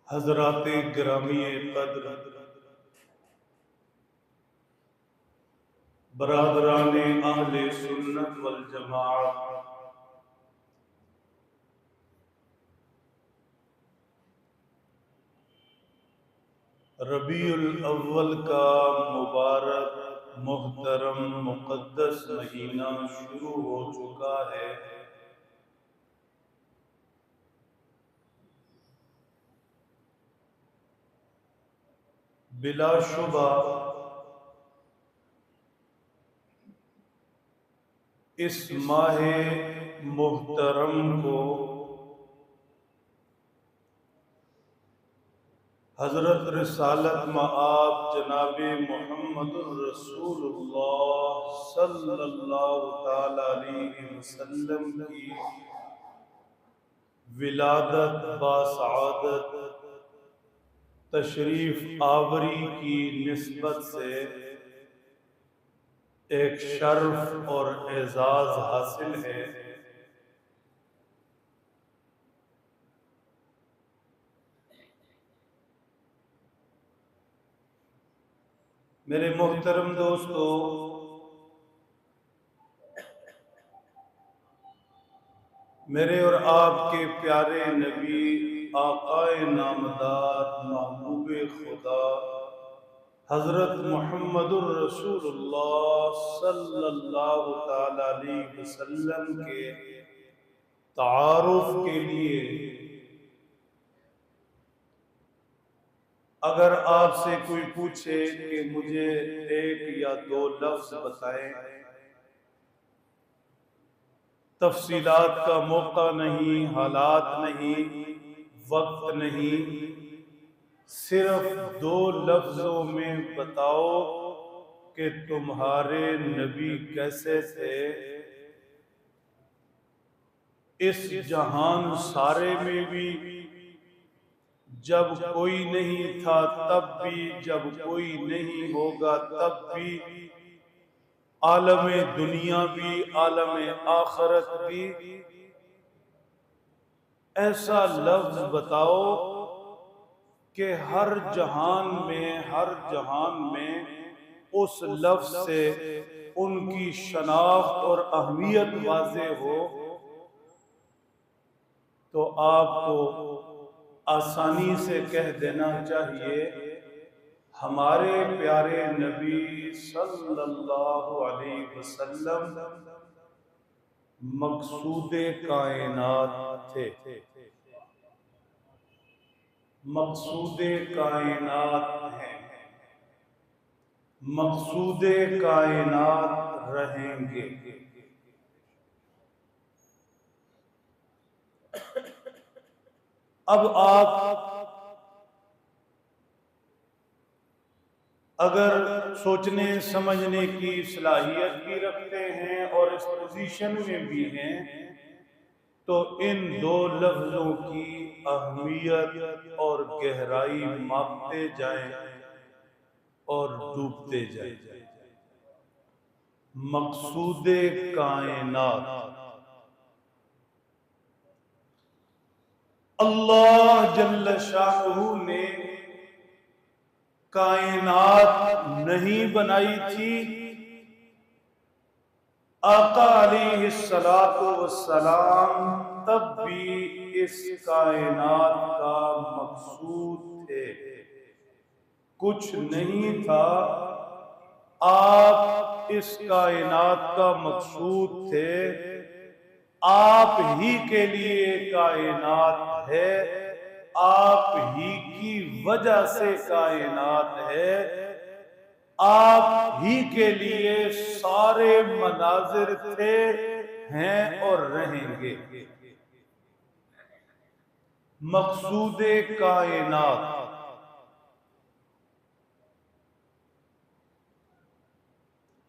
حضرات گرامی قدر، برادران اہل سنت والجماعت، ربیع الاول کا مبارک محترم مقدس مہینہ شروع ہو چکا ہے۔ بلا شبہ اس ماہ محترم کو حضرت رسالت مآب جناب محمد الرسول اللہ صلی اللہ تعالی علیہ وسلم کی ولادت باسعادت تشریف آوری کی نسبت سے ایک شرف اور اعزاز حاصل ہے۔ میرے محترم دوستو، میرے اور آپ کے پیارے نبی آقائے نامدار محبوب خدا حضرت محمد الرسول اللہ صلی اللہ تعالی علیہ وسلم کے تعارف کے لیے اگر آپ سے کوئی پوچھے کہ مجھے ایک یا دو لفظ بتائیں، تفصیلات کا موقع نہیں، حالات نہیں، وقت نہیں، صرف دو لفظوں میں بتاؤ کہ تمہارے نبی کیسے تھے، اس جہان سارے میں بھی جب کوئی نہیں تھا تب بھی، جب کوئی نہیں ہوگا تب بھی، عالم دنیا بھی عالم آخرت بھی، ایسا لفظ بتاؤ کہ ہر جہان میں اس لفظ سے ان کی شناخت اور اہمیت واضح ہو، تو آپ کو آسانی سے کہہ دینا چاہیے ہمارے پیارے نبی صلی اللہ علیہ وسلم مقصود کائنات تھے، مقصود کائنات ہیں، مقصود کائنات رہیں گے۔ اب آپ اگر سوچنے سمجھنے کی صلاحیت بھی رکھتے ہیں اور اس پوزیشن میں بھی ہیں، تو ان دو لفظوں کی اہمیت اور گہرائی ماپتے جائیں اور ڈوبتے جائیں۔ مقصود کائنات، اللہ جل شانہ نے کائنات نہیں بنائی تھی، آقا علیہ السلام تب بھی اس کائنات کا مقصود تھے، کچھ نہیں تھا، آپ اس کائنات کا مقصود تھے، آپ ہی کے لیے کائنات ہے، آپ ہی کی وجہ سے کائنات ہے، آپ ہی کے لیے سارے مناظر تھے، ہیں اور رہیں گے۔ مقصود کائنات،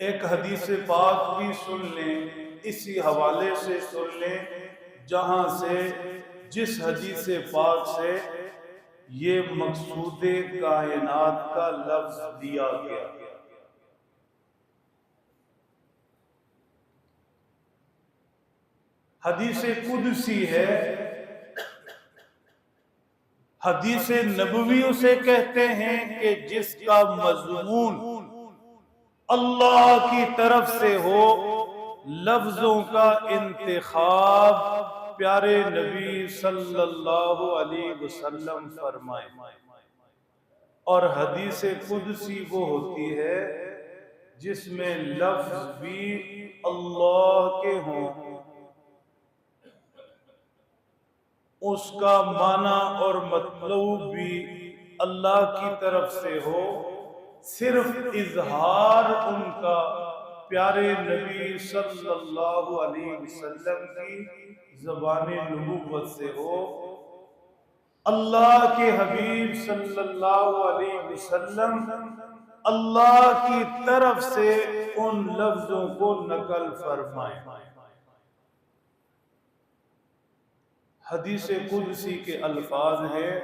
ایک حدیث پاک بھی سن لیں، اسی حوالے سے سن لیں جہاں سے، جس حدیث پاک سے یہ مقصود کائنات کا لفظ دیا گیا۔ حدیث قدسی ہے، حدیث نبوی اسے کہتے ہیں کہ جس کا مضمون اللہ کی طرف سے ہو، لفظوں کا انتخاب پیارے نبی صلی اللہ علیہ وسلم فرمائے۔ اور حدیث قدسی وہ ہوتی ہے جس میں لفظ بھی اللہ کے ہوں، اس کا معنی اور مطلب بھی اللہ کی طرف سے ہو، صرف اظہار ان کا پیارے نبی صلی اللہ علیہ وسلم کی زبان نبوت سے ہو، اللہ کے حبیب صلی اللہ علیہ وسلم اللہ کی طرف سے ان لفظوں کو نقل فرمائیں۔ حدیث قدسی کے الفاظ ہیں،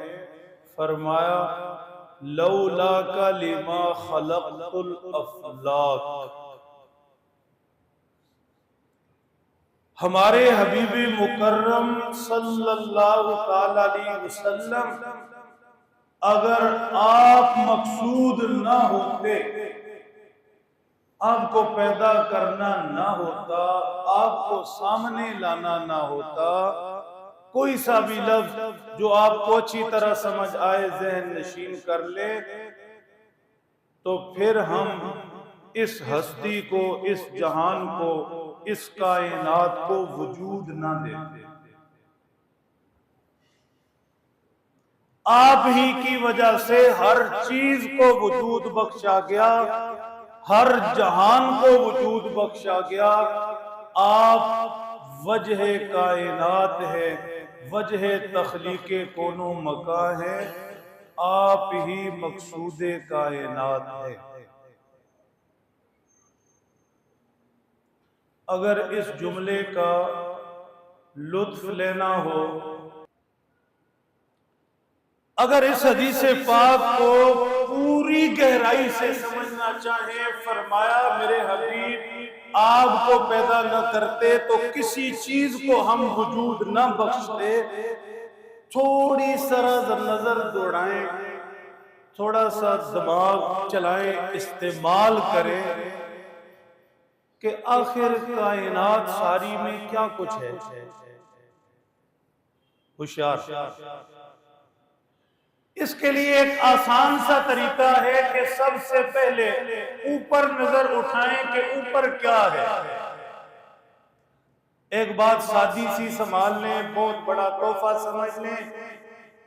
فرمایا لولاک لما خلقت الافلاک۔ ہمارے حبیب مکرم صلی اللہ تعالی علیہ وسلم اگر آپ مقصود نہ ہوتے، آپ کو پیدا کرنا نہ ہوتا، آپ کو سامنے لانا نہ ہوتا، کوئی سا بھی لفظ جو آپ کو اچھی طرح سمجھ آئے ذہن نشین کر لے، تو پھر ہم اس ہستی کو، اس جہان کو، اس کائنات کو وجود نہ دیتے۔ آپ ہی کی وجہ سے ہر چیز کو وجود بخشا گیا، ہر جہان کو وجود بخشا گیا۔ آپ وجہ کائنات ہے، وجہ تخلیق کون و مکان ہے، آپ ہی مقصود کائنات ہے۔ اگر اس جملے کا لطف لینا ہو، اگر اس حدیث پاک کو پوری گہرائی سے سمجھنا چاہیں، فرمایا میرے حبیب آپ کو پیدا نہ کرتے تو کسی چیز کو ہم وجود نہ بخشتے۔ تھوڑی سا نظر دوڑائیں، تھوڑا سا دماغ چلائیں، استعمال کریں کہ آخر کائنات ساری میں کیا کچھ ہے۔ ہوشیار، اس کے لیے ایک آسان سا طریقہ ہے کہ سب سے پہلے اوپر نظر اٹھائیں کہ اوپر کیا ہے۔ ایک بات سادی سی سنبھال لیں، بہت بڑا تحفہ سمجھ لیں،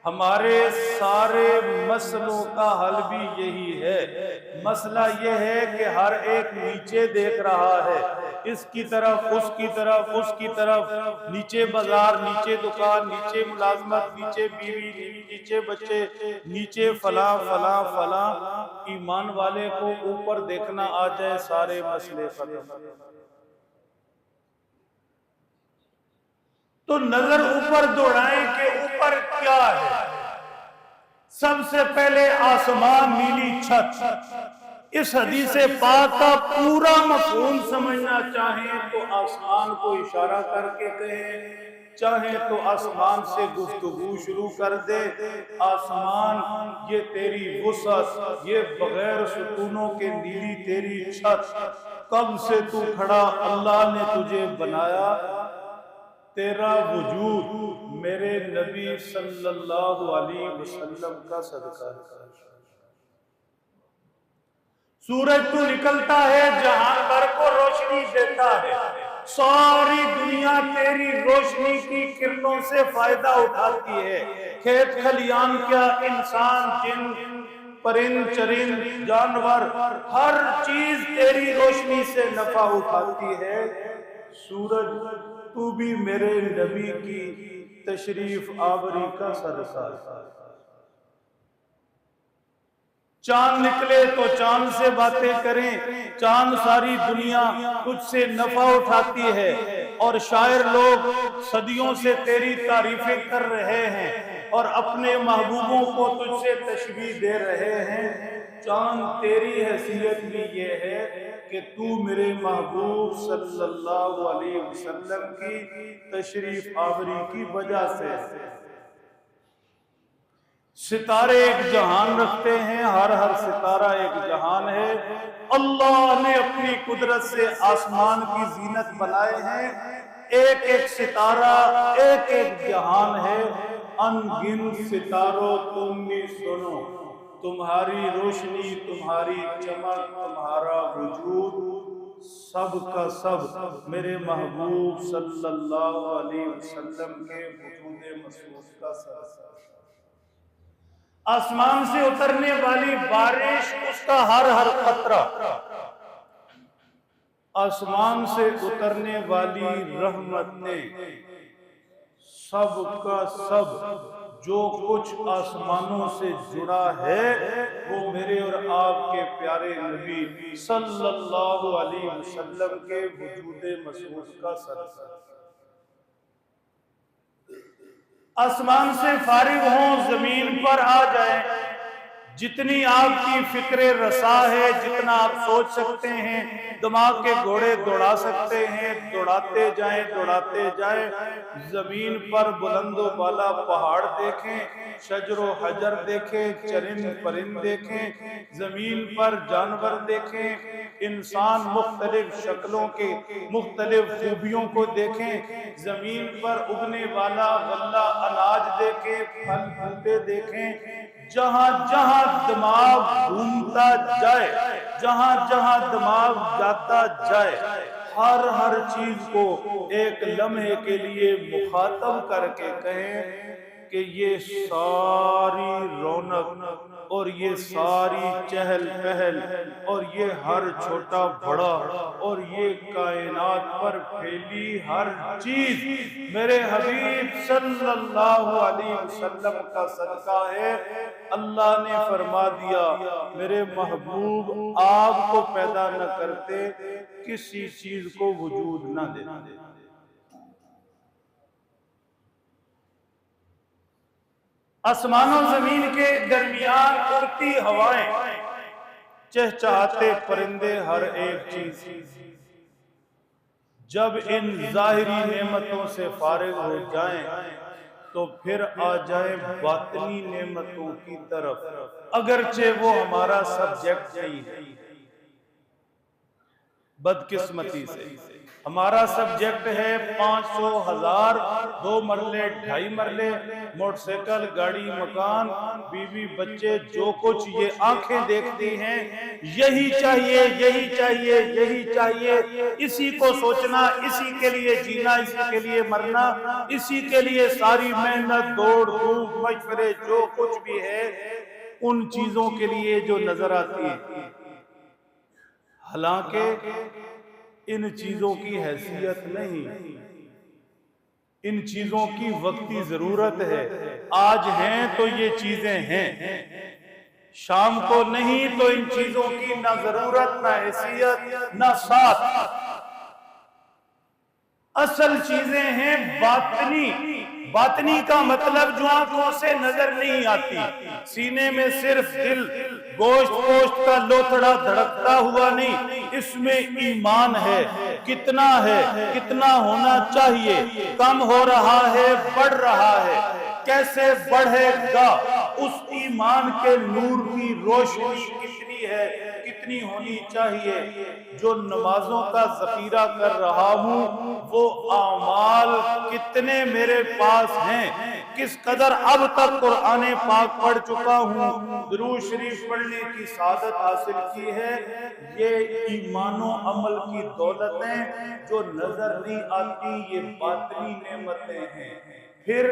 ہمارے سارے مسئلوں کا حل بھی یہی ہے۔ مسئلہ یہ ہے کہ ہر ایک نیچے دیکھ رہا ہے، اس کی طرف، اس کی طرف، اس کی طرف، نیچے بازار، نیچے دکان، نیچے ملازمت، نیچے بیوی، نیچے بچے، نیچے فلاں فلاں فلاں۔ ایمان والے کو اوپر دیکھنا آ جائے، سارے مسئلے ختم۔ تو نظر اوپر دوڑائیں کہ اوپر کیا ہے۔ سب سے پہلے آسمان، نیلی چھت۔ اس حدیث پاک کا پورا مفہوم سمجھنا چاہیں تو آسمان کو اشارہ کر کے کہیں، چاہیں تو آسمان سے گفتگو شروع کر دے۔ آسمان، یہ تیری وسعت، یہ بغیر ستونوں کے نیلی تیری چھت، کب سے تو کھڑا، اللہ نے تجھے بنایا، تیرا وجود میرے نبی صلی اللہ علیہ وسلم کا صدقہ ہے۔ سورج تو نکلتا ہے، جہان بھر کو روشنی دیتا ہے، ساری دنیا تیری روشنی کی کرنوں سے فائدہ اٹھاتی ہے۔ کھیت کھلیان کیا، انسان، جن، پرند چرند، جانور، ہر چیز تیری روشنی سے نفع اٹھاتی ہے۔ سورج، تو بھی میرے نبی کی تشریف آوری کا صدقہ ہے۔ چاند نکلے تو چاند سے باتیں کریں، چاند ساری دنیا تجھ سے نفع اٹھاتی ہے، اور شاعر لوگ صدیوں سے تیری تعریفیں کر رہے ہیں اور اپنے محبوبوں کو تجھ سے تشبیہ دے رہے ہیں۔ چاند تیری حیثیت بھی یہ ہے کہ تو میرے محبوب صلی اللہ علیہ وسلم کی تشریف آوری کی وجہ سے۔ ستارے ایک جہان رکھتے ہیں، ہر ستارہ ایک جہان ہے۔ اللہ نے اپنی قدرت سے آسمان کی زینت بنائے ہیں، ایک ایک ستارہ ایک ایک جہان ہے۔ ان گن ستاروں تم بھی سنو، تمہاری روشنی، تمہاری چمک، تمہارا وجود، سب کا سب میرے محبوب صلی اللہ علیہ وسلم کے وجود مسعود کا سر۔ آسمان سے اترنے والی بارش، اس کا ہر قطرہ، آسمان سے اترنے والی رحمتیں، سب کا سب جو کچھ آسمانوں سے جڑا ہے وہ میرے اور آپ کے پیارے نبی صلی اللہ علیہ وسلم کے وجود مسعود کا سر۔ آسمان سے فارغ ہوں، زمین پر آ جائیں، جتنی آپ کی فکر رسا ہے، جتنا آپ سوچ سکتے ہیں، دماغ کے گھوڑے دوڑا سکتے ہیں، دوڑاتے جائیں دوڑاتے جائیں۔ زمین پر بلند و بالا پہاڑ دیکھیں، شجر و حجر دیکھیں، چرند پرند دیکھیں، زمین پر جانور دیکھیں، انسان مختلف شکلوں کے مختلف خوبیوں کو دیکھیں، زمین پر اگنے والا غلہ اناج دیکھیں، پھل پھولتے دیکھیں۔ جہاں جہاں دماغ گھومتا جائے، جہاں جہاں دماغ جاتا جائے، ہر چیز کو ایک لمحے کے لیے مخاطب کر کے کہیں کہ یہ ساری رونق اور یہ ساری چہل پہل اور یہ ہر چھوٹا بڑا اور یہ کائنات پر پھیلی ہر چیز میرے حبیب صلی اللہ علیہ وسلم کا صدقہ ہے۔ اللہ نے فرما دیا میرے محبوب آپ کو پیدا نہ کرتے، کسی چیز کو وجود نہ دیتے۔ آسمان و زمین کے درمیان اڑتی ہوائیں، چہچہاتے پرندے، ہر ایک چیز جب ان ظاہری نعمتوں سے فارغ ہو جائیں تو پھر آ جائیں باطنی نعمتوں کی طرف، اگرچہ وہ ہمارا سبجیکٹ نہیں ہے۔ بدقسمتی سے ہمارا سبجیکٹ ہے 500، 1000، 2 مرلے، 2.5 مرلے، موٹر سائیکل، گاڑی، مکان، بیوی، بچے، جو کچھ یہ آنکھیں دیکھتی ہیں، یہی چاہیے، یہی چاہیے، یہی چاہیے، اسی کو سوچنا، اسی کے لیے جینا، اسی کے لیے مرنا، اسی کے لیے ساری محنت، دوڑ دھوپ، مشورے، جو کچھ بھی ہے ان چیزوں کے لیے جو نظر آتی ہے۔ حالانکہ ان چیزوں کی حیثیت نہیں، ان چیزوں کی وقتی ضرورت ہے۔ آج ہیں تو یہ چیزیں ہیں، شام کو نہیں تو ان چیزوں کی نہ ضرورت، نہ حیثیت، نہ ساتھ۔ اصل چیزیں ہیں باطنی۔ باطنی کا مطلب جو آنکھوں سے نظر نہیں آتی، سینے میں صرف دل، گوشت پوشت کا لوتھڑا دھڑکتا ہوا نہیں، اس میں ایمان ہے، کتنا ہے، کتنا ہونا چاہیے، کم ہو رہا ہے، بڑھ رہا ہے، کیسے بڑھے گا، اس ایمان کے نور کی روشنی کتنی ہے، کتنی ہونی چاہیے۔ جو نمازوں کا ذخیرہ کر رہا ہوں وہ اعمال کتنے میرے پاس ہیں، کس قدر اب تک قرآن پاک پڑھ چکا ہوں، درود شریف پڑھنے کی سعادت حاصل کی ہے، یہ ایمان و عمل کی دولتیں جو نظر نہیں آتی، یہ باطنی نعمتیں ہیں۔ پھر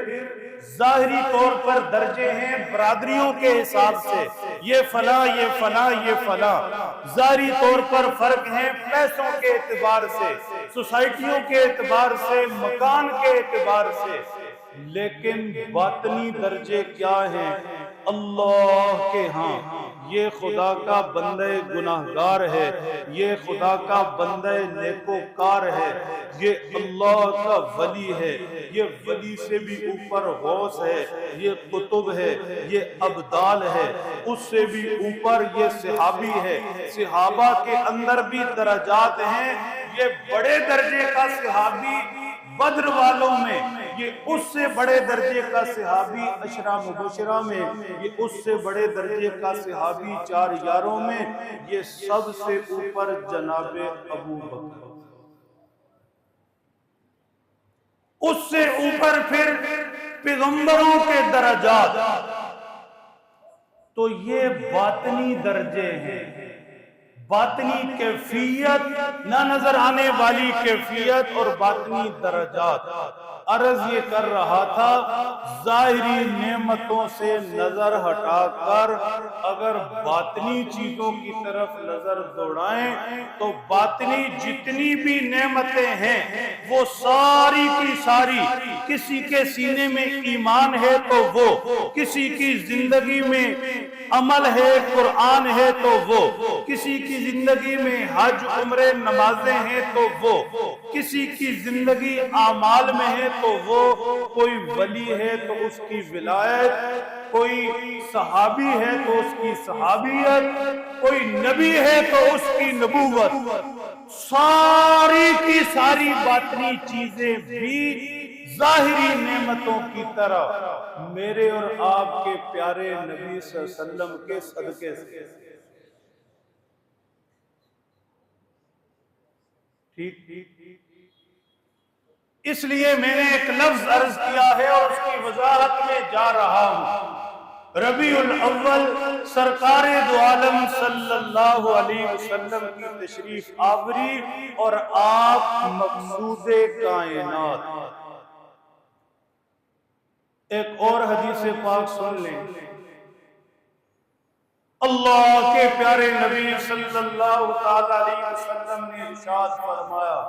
ظاہری طور پر درجے ہیں برادریوں کے حساب سے، یہ فلاں، یہ فلاں، یہ فلاں، ظاہری طور پر فرق ہیں پیسوں کے اعتبار سے، سوسائٹیوں کے اعتبار سے، مکان کے اعتبار سے، لیکن باطنی درجے کیا ہیں؟ اللہ کے ہاں یہ خدا کا بندہ گناہگار ہے، یہ خدا کا بندہ نیکوکار ہے، یہ اللہ کا ولی ہے، یہ ولی سے بھی اوپر غوث ہے، یہ قطب ہے، یہ ابدال ہے، اس سے بھی اوپر یہ صحابی ہے، صحابہ کے اندر بھی درجات ہیں، یہ بڑے درجے کا صحابی بدر والوں میں یہ اس سے بڑے درجے کا صحابی عشرہ مبشرہ میں، یہ اس سے بڑے درجے کا صحابی 4 یاروں میں، یہ سب سے اوپر جناب ابو بکر، اس سے اوپر پھر پیغمبروں کے درجات. تو یہ باطنی درجے ہیں، باطنی کیفیت، نہ نظر آنے والی کیفیت اور باطنی درجات. عرض یہ کر رہا تھا ظاہری نعمتوں سے نظر ہٹا کر اگر باطنی چیزوں کی طرف نظر دوڑائیں تو باطنی جتنی بھی نعمتیں ہیں وہ ساری کی ساری، کسی کے سینے میں ایمان ہے تو وہ، کسی کی زندگی میں عمل ہے قرآن ہے تو وہ، کسی کی زندگی میں حج عمرے نمازیں ہیں تو وہ، کسی کی زندگی اعمال میں ہے تو وہ، کوئی ولی ہے تو اس کی ولایت، کوئی صحابی ہے تو اس کی صحابیت، کوئی نبی ہے تو اس کی نبوت. ساری کی ساری باطنی چیزیں بھی ظاہری نعمتوں کی طرح میرے اور آپ کے پیارے نبی صلی اللہ علیہ وسلم کے صدقے سے. ٹھیک. اس لیے میں نے ایک لفظ عرض کیا ہے اور اس کی وضاحت میں جا رہا ہوں. ربیع الاول سرکار دو عالم صلی اللہ علیہ وسلم کی تشریف آوری اور آپ مقصود کائنات. ایک اور حدیث پاک سن لیں. اللہ کے پیارے نبی صلی اللہ علیہ وسلم نے ارشاد فرمایا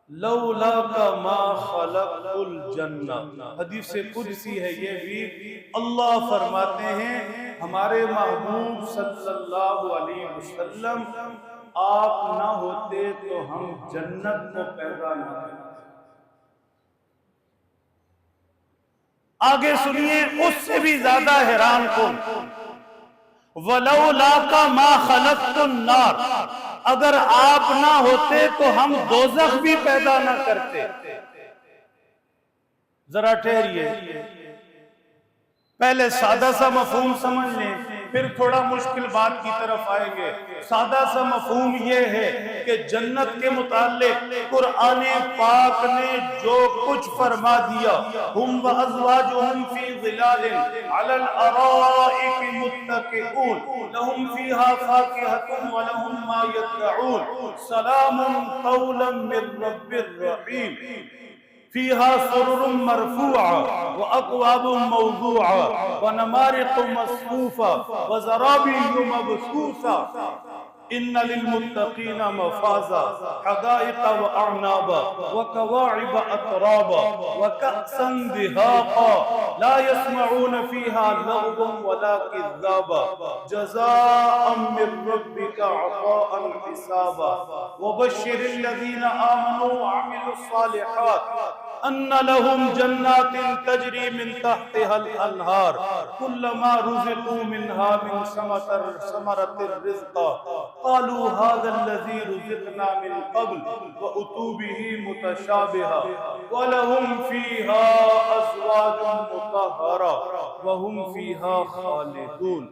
لولاک ما خلقت الجنہ. حدیث قدسی ہے یہ بھی. اللہ فرماتے ہیں ہمارے محبوب صلی اللہ علیہ وسلم آپ نہ ہوتے تو ہم جنت کو پیدا نہ کرتے. آگے سنیے اس سے بھی زیادہ حیران کن. وَلَوْلَاكَ مَا خَلَقْتُ النَّارَ. اگر آپ نہ ہوتے تو ہم دوزخ بھی پیدا نہ کرتے. ذرا ٹھہریے، پہلے سادہ سا مفہوم سمجھ لیں پھر تھوڑا مشکل بات کی طرف آئیں گے. سادہ سا مفہوم یہ ہے کہ جنت کے متعلق قرآن پاک نے جو کچھ فرما دیا ہم وازواجہم فی ظلال علی الارائک متکئون لہم فیہا فاکہۃ ولہم ما یدعون سلام قولا من رب الرحیم فيها سرر مرفوعة وأكواب موضوعة ونمارق مصفوفة وزرابي مبثوثة إن للمتقين مفازا حدائق وأعنابا وكواعب أترابا وكأسا دهاقا لا يسمعون فيها لغوا ولا كذابا جزاء من ربك عطاء حسابا وبشر الذين آمنوا وعملوا الصالحات ان لهم جنات تجري من تحتها الانهار كلما رزقوا منها من ثمرة الرزق قالوا هذا الذي رزقنا من قبل واتوا به متشابها ولهم فيها ازواج مطهرة وهم فيها خالدون.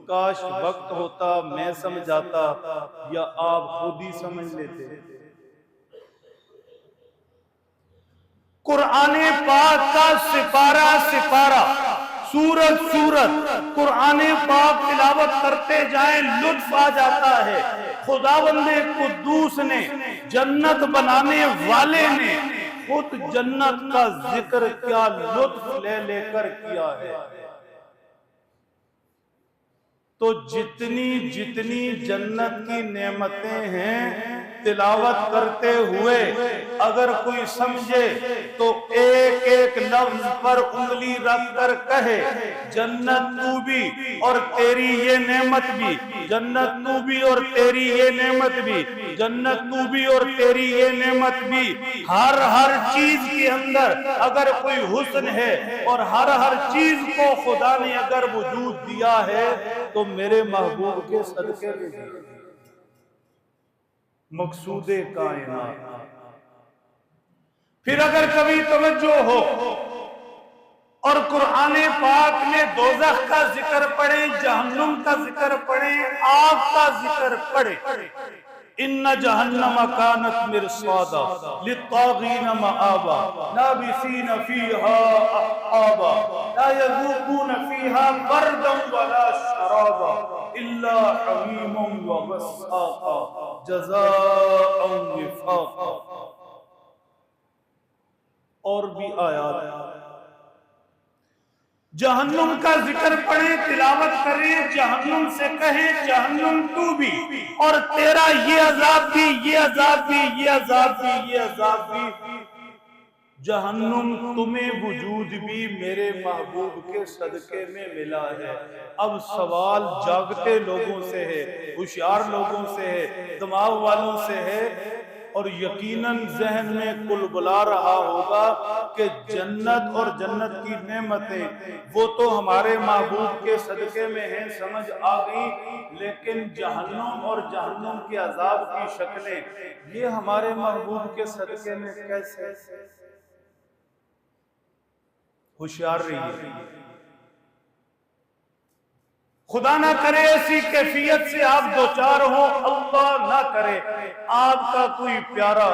کاش وقت ہوتا میں سمجھاتا یا آپ خود ہی سمجھ لیتے. قرآن پاک کا سپارہ سپارہ سورت سورت قرآن پاک تلاوت کرتے جائیں لطف آ جاتا ہے. خداوند قدوس نے جنت بنانے والے نے خود جنت کا ذکر کیا لطف لے لے کر کیا ہے. تو جتنی جتنی جنت کی نعمتیں ہیں تلاوت کرتے ہوئے اگر کوئی سمجھے تو ایک ایک لفظ پر انگلی رکھ کر کہے جنت تو بھی اور تیری یہ نعمت بھی، جنت تو بھی اور تیری یہ نعمت بھی، جنت تو بھی اور تیری یہ نعمت بھی. ہر چیز کے اندر اگر کوئی حسن ہے اور ہر چیز کو خدا نے اگر وجود دیا ہے تو میرے محبوب کے صدقے میں دی. مقصود کائنات پھر اگر کبھی توجہ ہو اور قرآن پاک میں دوزخ کا ذکر پڑھیں، جہنم کا ذکر پڑھیں، آگ کا ذکر پڑھیں، ان جہنم کانت مرصادا للطاغین مآبا لابثین فیہا احقابا لا یذوقون فیہا بردا ولا شرابا الا حمیما وغساقا جزاء وفاقا۔ اور بھی آیات جہنم کا ذکر پڑھیں، تلاوت کریں، جہنم سے کہیں جہنم تو بھی، اور تیرا یہ عذاب بھی، یہ عذاب بھی، یہ عذاب بھی، یہ عذاب بھی۔ جہنم تمہیں وجود بھی میرے محبوب کے صدقے میں ملا ہے۔ اب سوال جاگتے لوگوں سے ہے، ہوشیار لوگوں سے ہے، دماغ والوں سے ہے، اور یقیناً ذہن میں کل بلا رہا ہوگا کہ جنت اور جنت کی نعمتیں وہ تو ہمارے محبوب کے صدقے میں ہیں، سمجھ آ گئی، لیکن جہنم اور جہنم کے عذاب کی شکلیں یہ ہمارے محبوب کے صدقے میں کیسے؟ ہوشیار رہیے، خدا نہ کرے ایسی کیفیت سے آپ دوچار ہوں، اللہ نہ کرے آپ کا کوئی پیارا،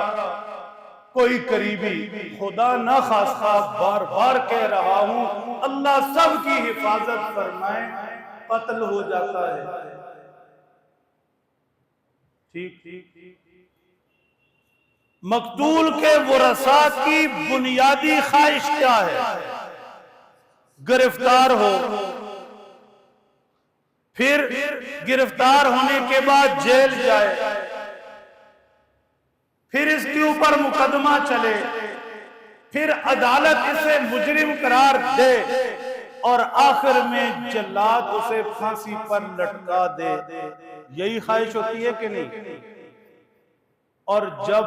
کوئی قریبی، خدا نہ خواستہ بار بار کہہ رہا ہوں، اللہ سب کی حفاظت فرمائے، قتل ہو جاتا ہے۔ ٹھیک، مقتول کے ورثاء کی بنیادی خواہش کیا ہے؟ گرفتار ہو، پھر گرفتار ہونے کے بعد جیل جائے، پھر اس کے اوپر مقدمہ چلے، پھر عدالت اسے مجرم قرار دے، اور آخر میں جلاد اسے پھانسی پر لٹکا دے۔ یہی خواہش ہوتی ہے کہ نہیں؟ اور جب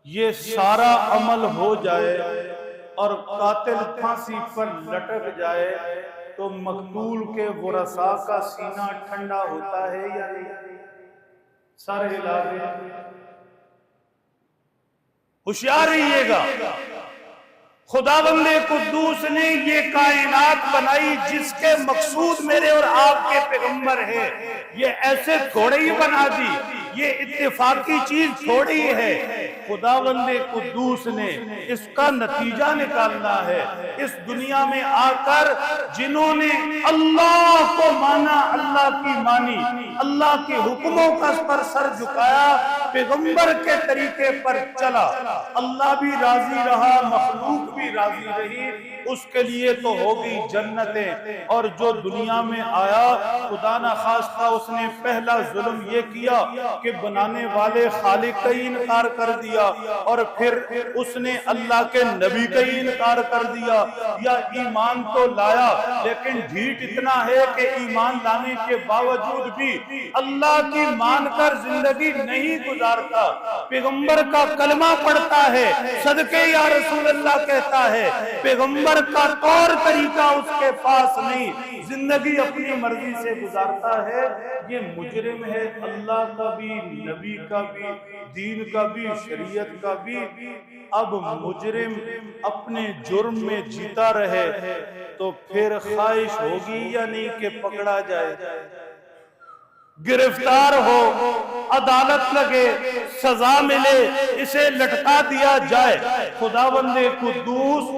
یہ سارا عمل ہو جائے اور قاتل پھانسی پر لٹک جائے تو مقتول کے ورثاء کا سینہ ٹھنڈا ہوتا ہے یا نہیں؟ سارے علاقے ہوشیار رہیے گا، خداوند قدوس نے یہ کائنات بنائی جس کے مقصود میرے اور آپ کے پیغمبر ہیں، یہ ایسے تھوڑے ہی بنا دی، یہ اتفاقی چیز تھوڑی ہے، خداوند قدوس نے اس کا نتیجہ نکالنا ہے۔ اس دنیا میں آ کر جنہوں نے اللہ کو مانا، اللہ کی مانی، اللہ کے حکموں کا پر سر جھکایا، پیغمبر کے طریقے پر چلا، اللہ بھی راضی رہا، مخلوق بھی راضی رہی، اس کے لیے تو ہوگی جنتیں۔ اور جو دنیا میں آیا خدا نہ خواستہ اس نے پہلا ظلم یہ کیا کہ بنانے والے خالق کا ہی انکار کر دیا، اور پھر اس نے اللہ کے نبی کا ہی انکار کر دیا، یا ایمان تو لایا لیکن ڈھیٹ اتنا ہے کہ ایمان لانے کے باوجود بھی اللہ کی مان کر زندگی نہیں گزارتا، پیغمبر کا کلمہ پڑھتا ہے، صدقے یا رسول اللہ کہتا ہے، پیغمبر کا طور طریقہ اس کے پاس نہیں، زندگی اپنی مرضی سے گزارتا ہے، یہ مجرم ہے، اللہ کا بھی، نبی کا بھی، دین کا بھی، شریعت کا بھی۔ اب مجرم اپنے جرم میں جیتا رہے تو پھر خواہش ہوگی یا نہیں کہ پکڑا جائے، گرفتار ہو، عدالت لگے، سزا ملے، اسے لٹکا دیا جائے۔ خداوند قدوس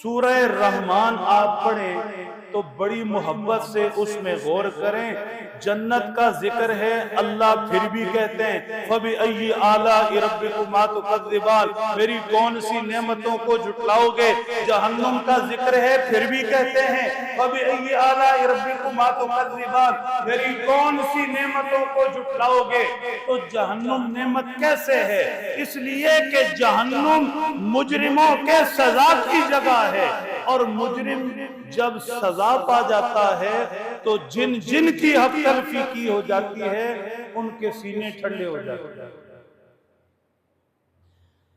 سورہ رحمان آپ پڑھیں تو بڑی محبت سے اس میں غور کریں، جنت کا ذکر ہے، اللہ پھر بھی کہتے ہیں فَبِأَيِّ آلَاءِ رَبِّكُمَا تُكَذِّبَانِ، میری کون سی نعمتوں کو جھٹلاؤ گے۔ جہنم کا ذکر ہے، پھر بھی کہتے ہیں فَبِأَيِّ آلَاءِ رَبِّكُمَا تُكَذِّبَانِ، میری کون سی نعمتوں کو جھٹلاؤ گے۔ تو جہنم نعمت کیسے ہے؟ اس لیے کہ جہنم مجرموں کے سزا کی جگہ ہے، اور مجرم جب سزا پا جاتا ہے تو جن کی حق تلفی کی ہو جاتی ہے ان کے سینے ٹھنڈے ہو جاتے ہیں۔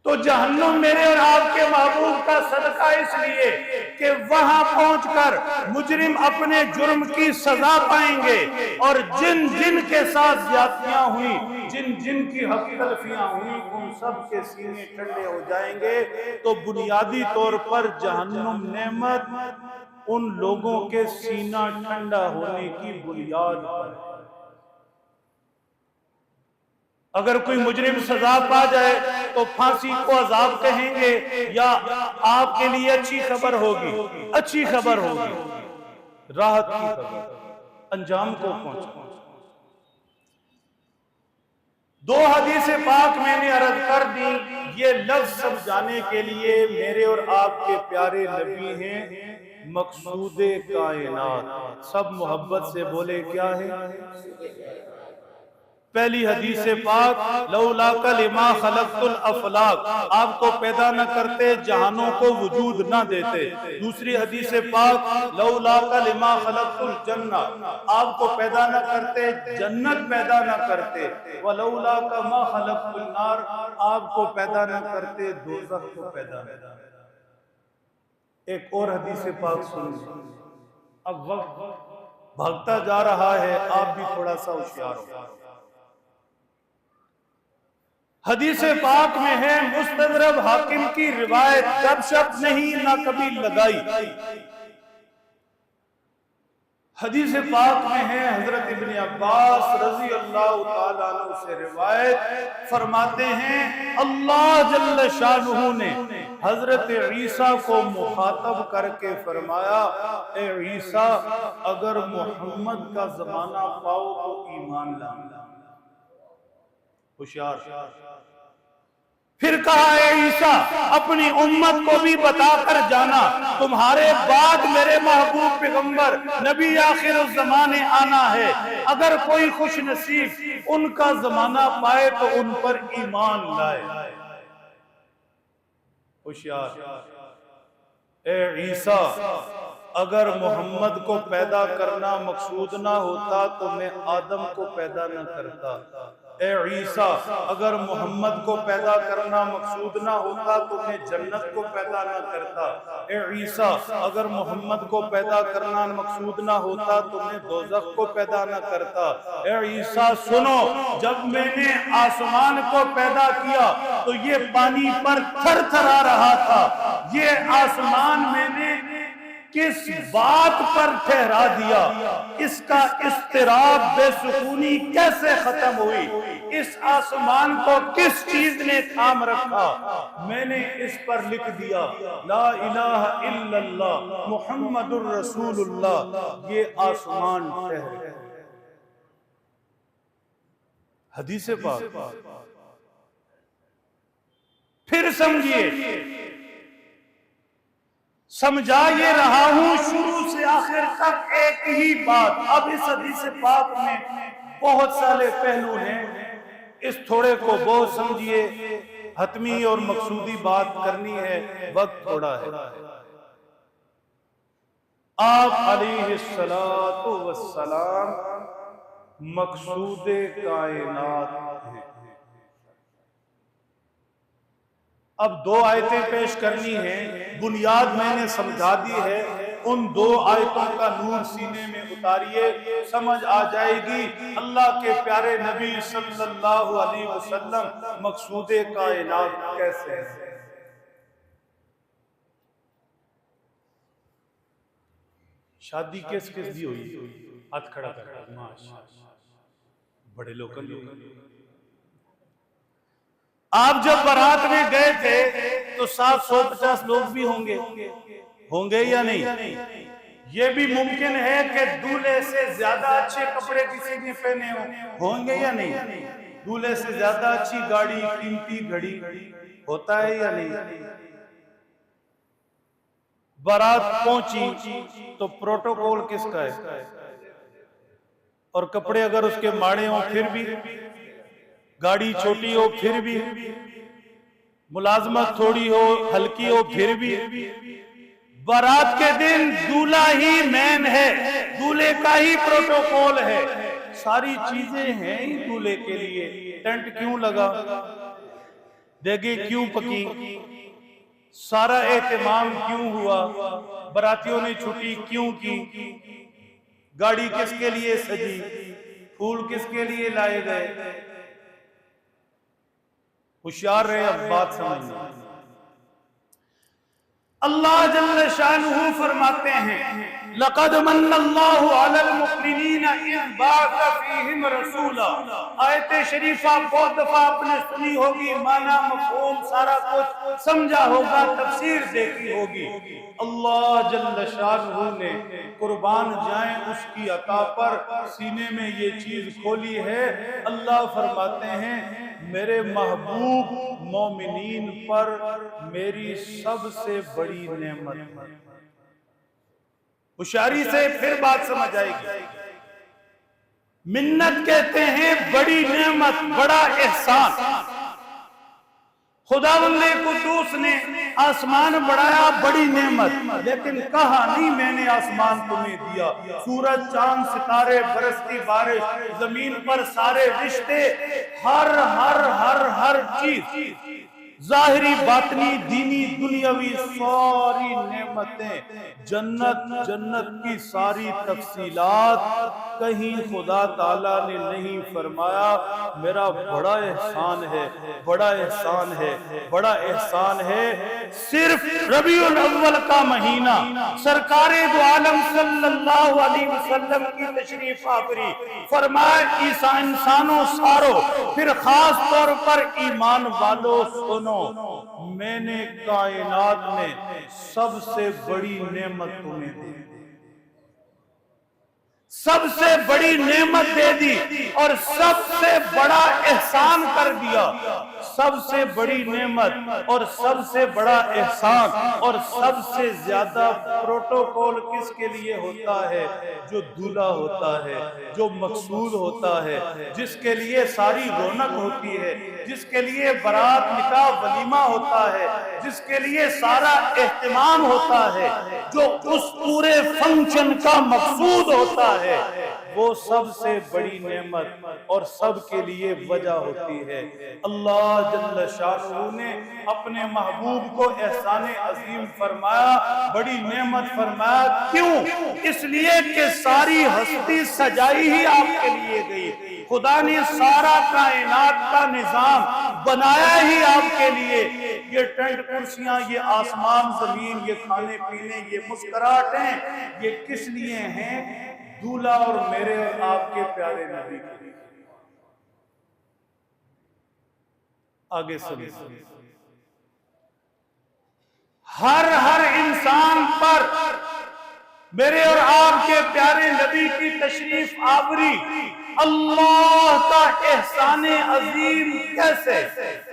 تو جہنم میرے اور آپ کے محبوب کا صدقہ اس لیے کہ وہاں پہنچ کر مجرم اپنے جرم کی سزا پائیں گے، اور جن کے ساتھ زیادتیاں ہوئی جن جن کی حق تلفیاں ہوئی ان سب کے سینے ٹھنڈے ہو جائیں گے۔ تو بنیادی طور پر جہنم نعمت ان لوگوں کے سینہ ٹھنڈا ہونے کی بنیاد پر ہے۔ اگر کوئی مجرم سزا پا جائے تو پھانسی کو عذاب کہیں گے یا آپ کے لیے اچھی خبر ہوگی، اچھی خبر ہوگی، راحت کی خبر، انجام کو پہنچا۔ دو حدیث پاک میں نے عرض کر دی، یہ لفظ سمجھانے کے لیے میرے اور آپ کے پیارے نبی ہیں مقصود کائنات۔ سب محبت سے بولے کیا ہے؟ پہلی حدیث پاک لولاک لما خلقت الافلاک، آپ کو پیدا نہ کرتے جہانوں کو وجود نہ دیتے۔ دوسری حدیث پاک لولاک لما خلقت الجنہ، آپ کو پیدا نہ کرتے جنت پیدا نہ کرتے۔ ولولاک ما خلقت النار، آپ کو پیدا نہ کرتے دوزخ کو پیدا نہ کرتے۔ ایک اور حدیث پاک سنیں۔ اب وقت بھاگتا جا رہا ہے، آپ بھی تھوڑا سا ہوشیار ہو۔ حدیث پاک میں ہے، مستدرک حاکم کی روایت، گپ شپ نہیں نہ کبھی لگائی۔ حدیث پاک میں ہے، حضرت ابن عباس رضی اللہ تعالیٰ عنہ سے روایت فرماتے ہیں، اللہ جل شانہ نے حضرت عیسیٰ کو مخاطب کر کے فرمایا، اے عیسیٰ اگر محمد کا زمانہ پاؤ تو ایمان لانا۔ ہوشیار۔ پھر کہا، اے عیسیٰ اپنی امت کو بھی بتا کر جانا، تمہارے بعد میرے محبوب پیغمبر نبی آخر الزمانے آنا ہے، اگر کوئی خوش نصیب ان کا زمانہ پائے تو ان پر ایمان لائے۔ ہوشیار۔ اے عیسیٰ اگر محمد کو پیدا کرنا مقصود نہ ہوتا تو میں آدم کو پیدا نہ کرتا۔ اے عیسیٰ اگر محمد کو پیدا کرنا مقصود نہ ہوتا تو میں جنت کو پیدا نہ کرتا۔ اے عیسیٰ اگر محمد کو پیدا کرنا مقصود نہ ہوتا تو میں دوزخ کو پیدا نہ کرتا۔ اے عیسیٰ سنو، جب میں نے آسمان کو پیدا کیا تو یہ پانی پر تھر تھرا رہا تھا، یہ آسمان میں نے کس بات پر ٹھہرا دیا، اس کا اضطراب بے سکونی کیسے ختم ہوئی، اس آسمان کو کس چیز نے تھام رکھا، میں نے اس پر لکھ دیا لا الہ الا اللہ محمد الرسول اللہ، یہ آسمان ٹھہر۔ حدیث پاک۔ پھر سمجھیے، سمجھا یہ رہا ہوں شروع سے آخر تک ایک ہی بات۔ اب اس حدیث پاک میں بہت سارے پہلو ہیں، اس تھوڑے کو بہت سمجھیے، حتمی اور مقصودی بات کرنی ہے، وقت تھوڑا ہے۔ آپ علیہ السلام مقصود کائنات ہیں۔ اب دو آیتیں پیش کرنی ہیں، بنیاد میں نے سمجھا دی ہے، ان دو آیتوں کا نور سینے میں اتاریے، سمجھ آ جائے گی اللہ کے پیارے نبی صلی اللہ علیہ وسلم مقصود کائنات کیسے ہیں۔ شادی کس کس دی ہوئی؟ ہاتھ کھڑا کر، بڑے لوکل لوگ۔ آپ جب بارات میں گئے تھے تو 750 لوگ بھی ہوں گے یا نہیں؟ یہ بھی ممکن ہے کہ دولہے سے زیادہ اچھے کپڑے کسی نے پہنے ہوں گے یا نہیں؟ دولہے سے زیادہ اچھی گاڑی، قیمتی گھڑی ہوتا ہے یا نہیں؟ بارات پہنچی تو پروٹوکول کس کا ہے؟ اور کپڑے اگر اس کے ماڑے ہوں پھر بھی، گاڑی چھوٹی ہو پھر بھی، ملازمت تھوڑی ہو ہلکی ہو پھر بھی، بارات کے دن دولہا ہی مین ہے، دولہے کا ہی پروٹوکول ہے، ساری چیزیں ہیں ہی دولہے کے لیے۔ ٹینٹ کیوں لگا، دیگیں کیوں پکی، سارا اہتمام کیوں ہوا، براتیوں نے چھٹی کیوں کی، گاڑی کس کے لیے سجی، پھول کس کے لیے لائے گئے، ہوشیار رہے، اب بات سمجھنا۔ اللہ جل شانہ فرماتے ہیں لقد من اللہ علی المؤمنین اذ بعث فیہم رسولا۔ آیت شریفہ بہت دفعہ آپ نے سنی ہوگی، معنی مفہوم سارا کچھ سمجھا ہوگا، تفسیر دیکھی ہوگی۔ اللہ جل شانہ نے قربان جائیں اس کی عطا پر سینے میں یہ چیز کھولی ہے۔ اللہ فرماتے ہیں میرے محبوب مومنین پر میری سب سے بڑی نعمت ہے۔ ہوشیاری سے پھر بات سمجھ آئے گی۔ منت کہتے ہیں بڑی نعمت، بڑا احسان۔ خداوند قدوس نے آسمان بڑھایا، بڑی نعمت، لیکن کہا نہیں میں نے آسمان تمہیں دیا۔ سورج، چاند، ستارے، برستی بارش، زمین پر سارے رشتے، ہر چیز، ظاہری، باطنی، دینی، دنیاوی، ساری نعمتیں، جنت کی ساری تفصیلات، کہیں خدا تعالیٰ نے نہیں فرمایا میرا بڑا احسان ہے، بڑا احسان ہے، بڑا احسان ہے۔ صرف ربیع الاول کا مہینہ سرکار دو عالم صلی اللہ علیہ وسلم کی تشریف آوری، فرمایا انسانوں سارو، پھر خاص طور پر ایمان والوں سنو، میں نے کائنات میں سب سے بڑی نعمت تمہیں دی، سب سے بڑی نعمت دے دی اور سب سے بڑا احسان کر دیا۔ سب سے بڑی نعمت اور سب سے بڑا احسان اور سب سے زیادہ پروٹوکول کس کے لیے ہوتا ہے؟ جو دولہا ہوتا ہے، جو مقصود ہوتا ہے، جس کے لیے ساری رونق ہوتی ہے، جس کے لیے برات، نکاح، ولیمہ ہوتا ہے، جس کے لیے سارا اہتمام ہوتا ہے، جو اس پورے فنکشن کا مقصود ہوتا ہے، وہ سب سے بڑی نعمت اور سب کے لیے وجہ ہوتی ہے۔ اللہ جل شانہ نے اپنے محبوب کو احسان عظیم فرمایا، بڑی نعمت فرمایا۔ کیوں؟ اس لیے کہ ساری ہستی سجائی ہی آپ کے لیے گئی، خدا نے سارا کائنات کا نظام بنایا ہی آپ کے لیے۔ یہ ٹینٹ، کرسیاں، یہ آسمان زمین، یہ کھانے پینے، یہ مسکراہٹیں، یہ کس لیے ہیں؟ دولہا اور میرے اور آپ کے پیارے نبی کے لیے۔ آگے سنیں، ہر انسان پر میرے اور آپ کے پیارے نبی کی تشریف آوری، اللہ کا احسان عظیم کیسے؟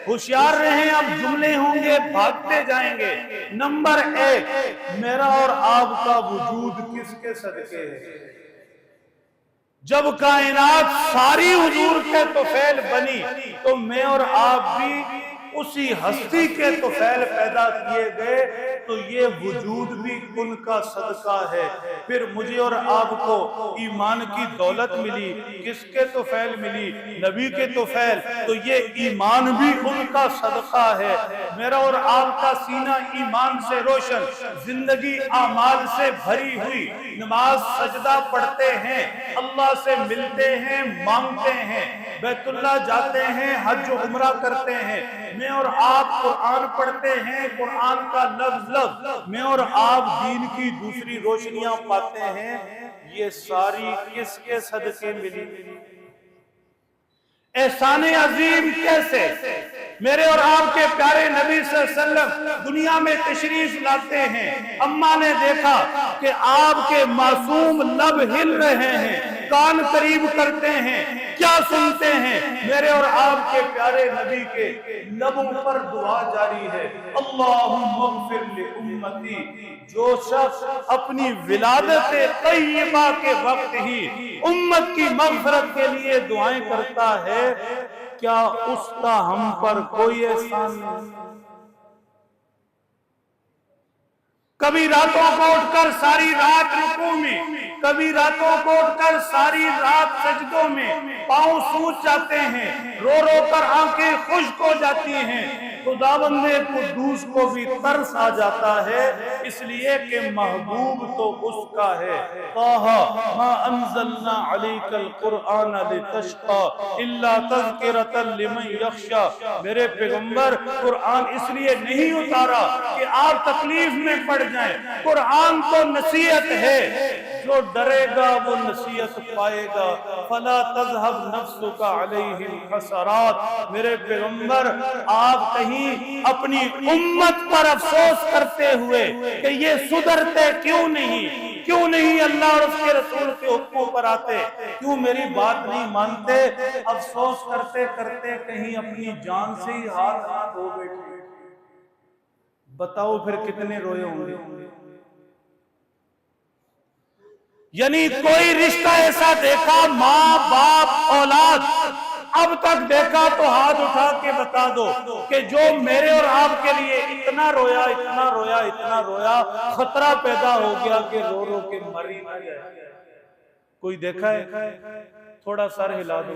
ہوشیار رہیں، اب جملے ہوں گے بھاگتے جائیں گے۔ نمبر 1، میرا اور آپ کا وجود کس کے صدقے ہے؟ جب کائنات ساری حضور کے طفیل بنی تو میں اور آپ بھی اسی ہستی کے طفیل پیدا کیے گئے، تو یہ وجود بھی ان کا صدقہ ہے۔ پھر مجھے اور آپ کو ایمان کی دولت ملی، کس کے طفیل ملی؟ نبی کے طفیل، تو یہ ایمان بھی ان کا صدقہ ہے۔ میرا اور آپ کا سینہ ایمان سے روشن، زندگی اعمال سے بھری ہوئی، نماز سجدہ پڑھتے ہیں، اللہ سے ملتے ہیں، مانگتے ہیں، بیت اللہ جاتے ہیں، حج و عمرہ کرتے ہیں، میں اور آپ قرآن پڑھتے ہیں، قرآن کا لفظ میں اور آپ دین کی دوسری روشنیاں پاتے ہیں، یہ ساری کس کے صدقے ملی؟ احسان عظیم کیسے؟ میرے اور آپ کے پیارے نبی صلی اللہ علیہ وسلم دنیا میں تشریف لاتے ہیں، اماں نے دیکھا کہ آپ کے معصوم لب ہل رہے ہیں، کان قریب کرتے ہیں، کیا سنتے ہیں؟ میرے اور آپ کے پیارے نبی کے لبوں پر دعا جاری ہے، اللہم اغفر لامتی۔ جو شخص اپنی ولادت طیبہ کے وقت ہی امت کی مغفرت کے لیے دعائیں کرتا ہے، کیا اس کا ہم پر کوئی احسان نہیں؟ کبھی راتوں کو اٹھ کر ساری رات رکوع میں، کبھی راتوں کو اٹھ کر ساری رات سجدوں میں، پاؤں سوج جاتے ہیں، رو رو کر آنکھیں خشک ہو جاتی ہیں، خداوند قدوس کو بھی ترس آ جاتا ہے، اس لیے کہ محبوب تو اس کا ہے۔ طٰہ ما انزلنا علیک القرآن لتشقى الا تذکرۃ لمن یخشی، میرے پیغمبر قرآن اس لیے نہیں اتارا کہ آپ تکلیف میں پڑ جائیں، قرآن تو نصیحت ہے، جو ڈرے گا وہ نصیحت پائے گا۔ فلا تذهب نفسك علیہم حسرات، میرے پیغمبر آپ کہیں اپنی امت پر افسوس کرتے ہوئے کہ یہ سدھرتے کیوں نہیں اللہ اور اس کے رسول کے حکموں پر آتے، کیوں میری بات نہیں مانتے، افسوس کرتے کرتے کہیں اپنی جان سے ہی ہاتھ دھو بیٹھے۔ بتاؤ پھر کتنے روئے ہوں گے؟ یعنی کوئی رشتہ ایسا دیکھا، ماں باپ اولاد، اب تک دیکھا تو ہاتھ اٹھا کے بتا دو کہ جو میرے اور آپ کے لیے اتنا رویا اتنا رویا، خطرہ پیدا ہو گیا کہ رو رو کے مر ہی نہ جائے۔ کوئی دیکھا ہے؟ تھوڑا سر ہلا دو،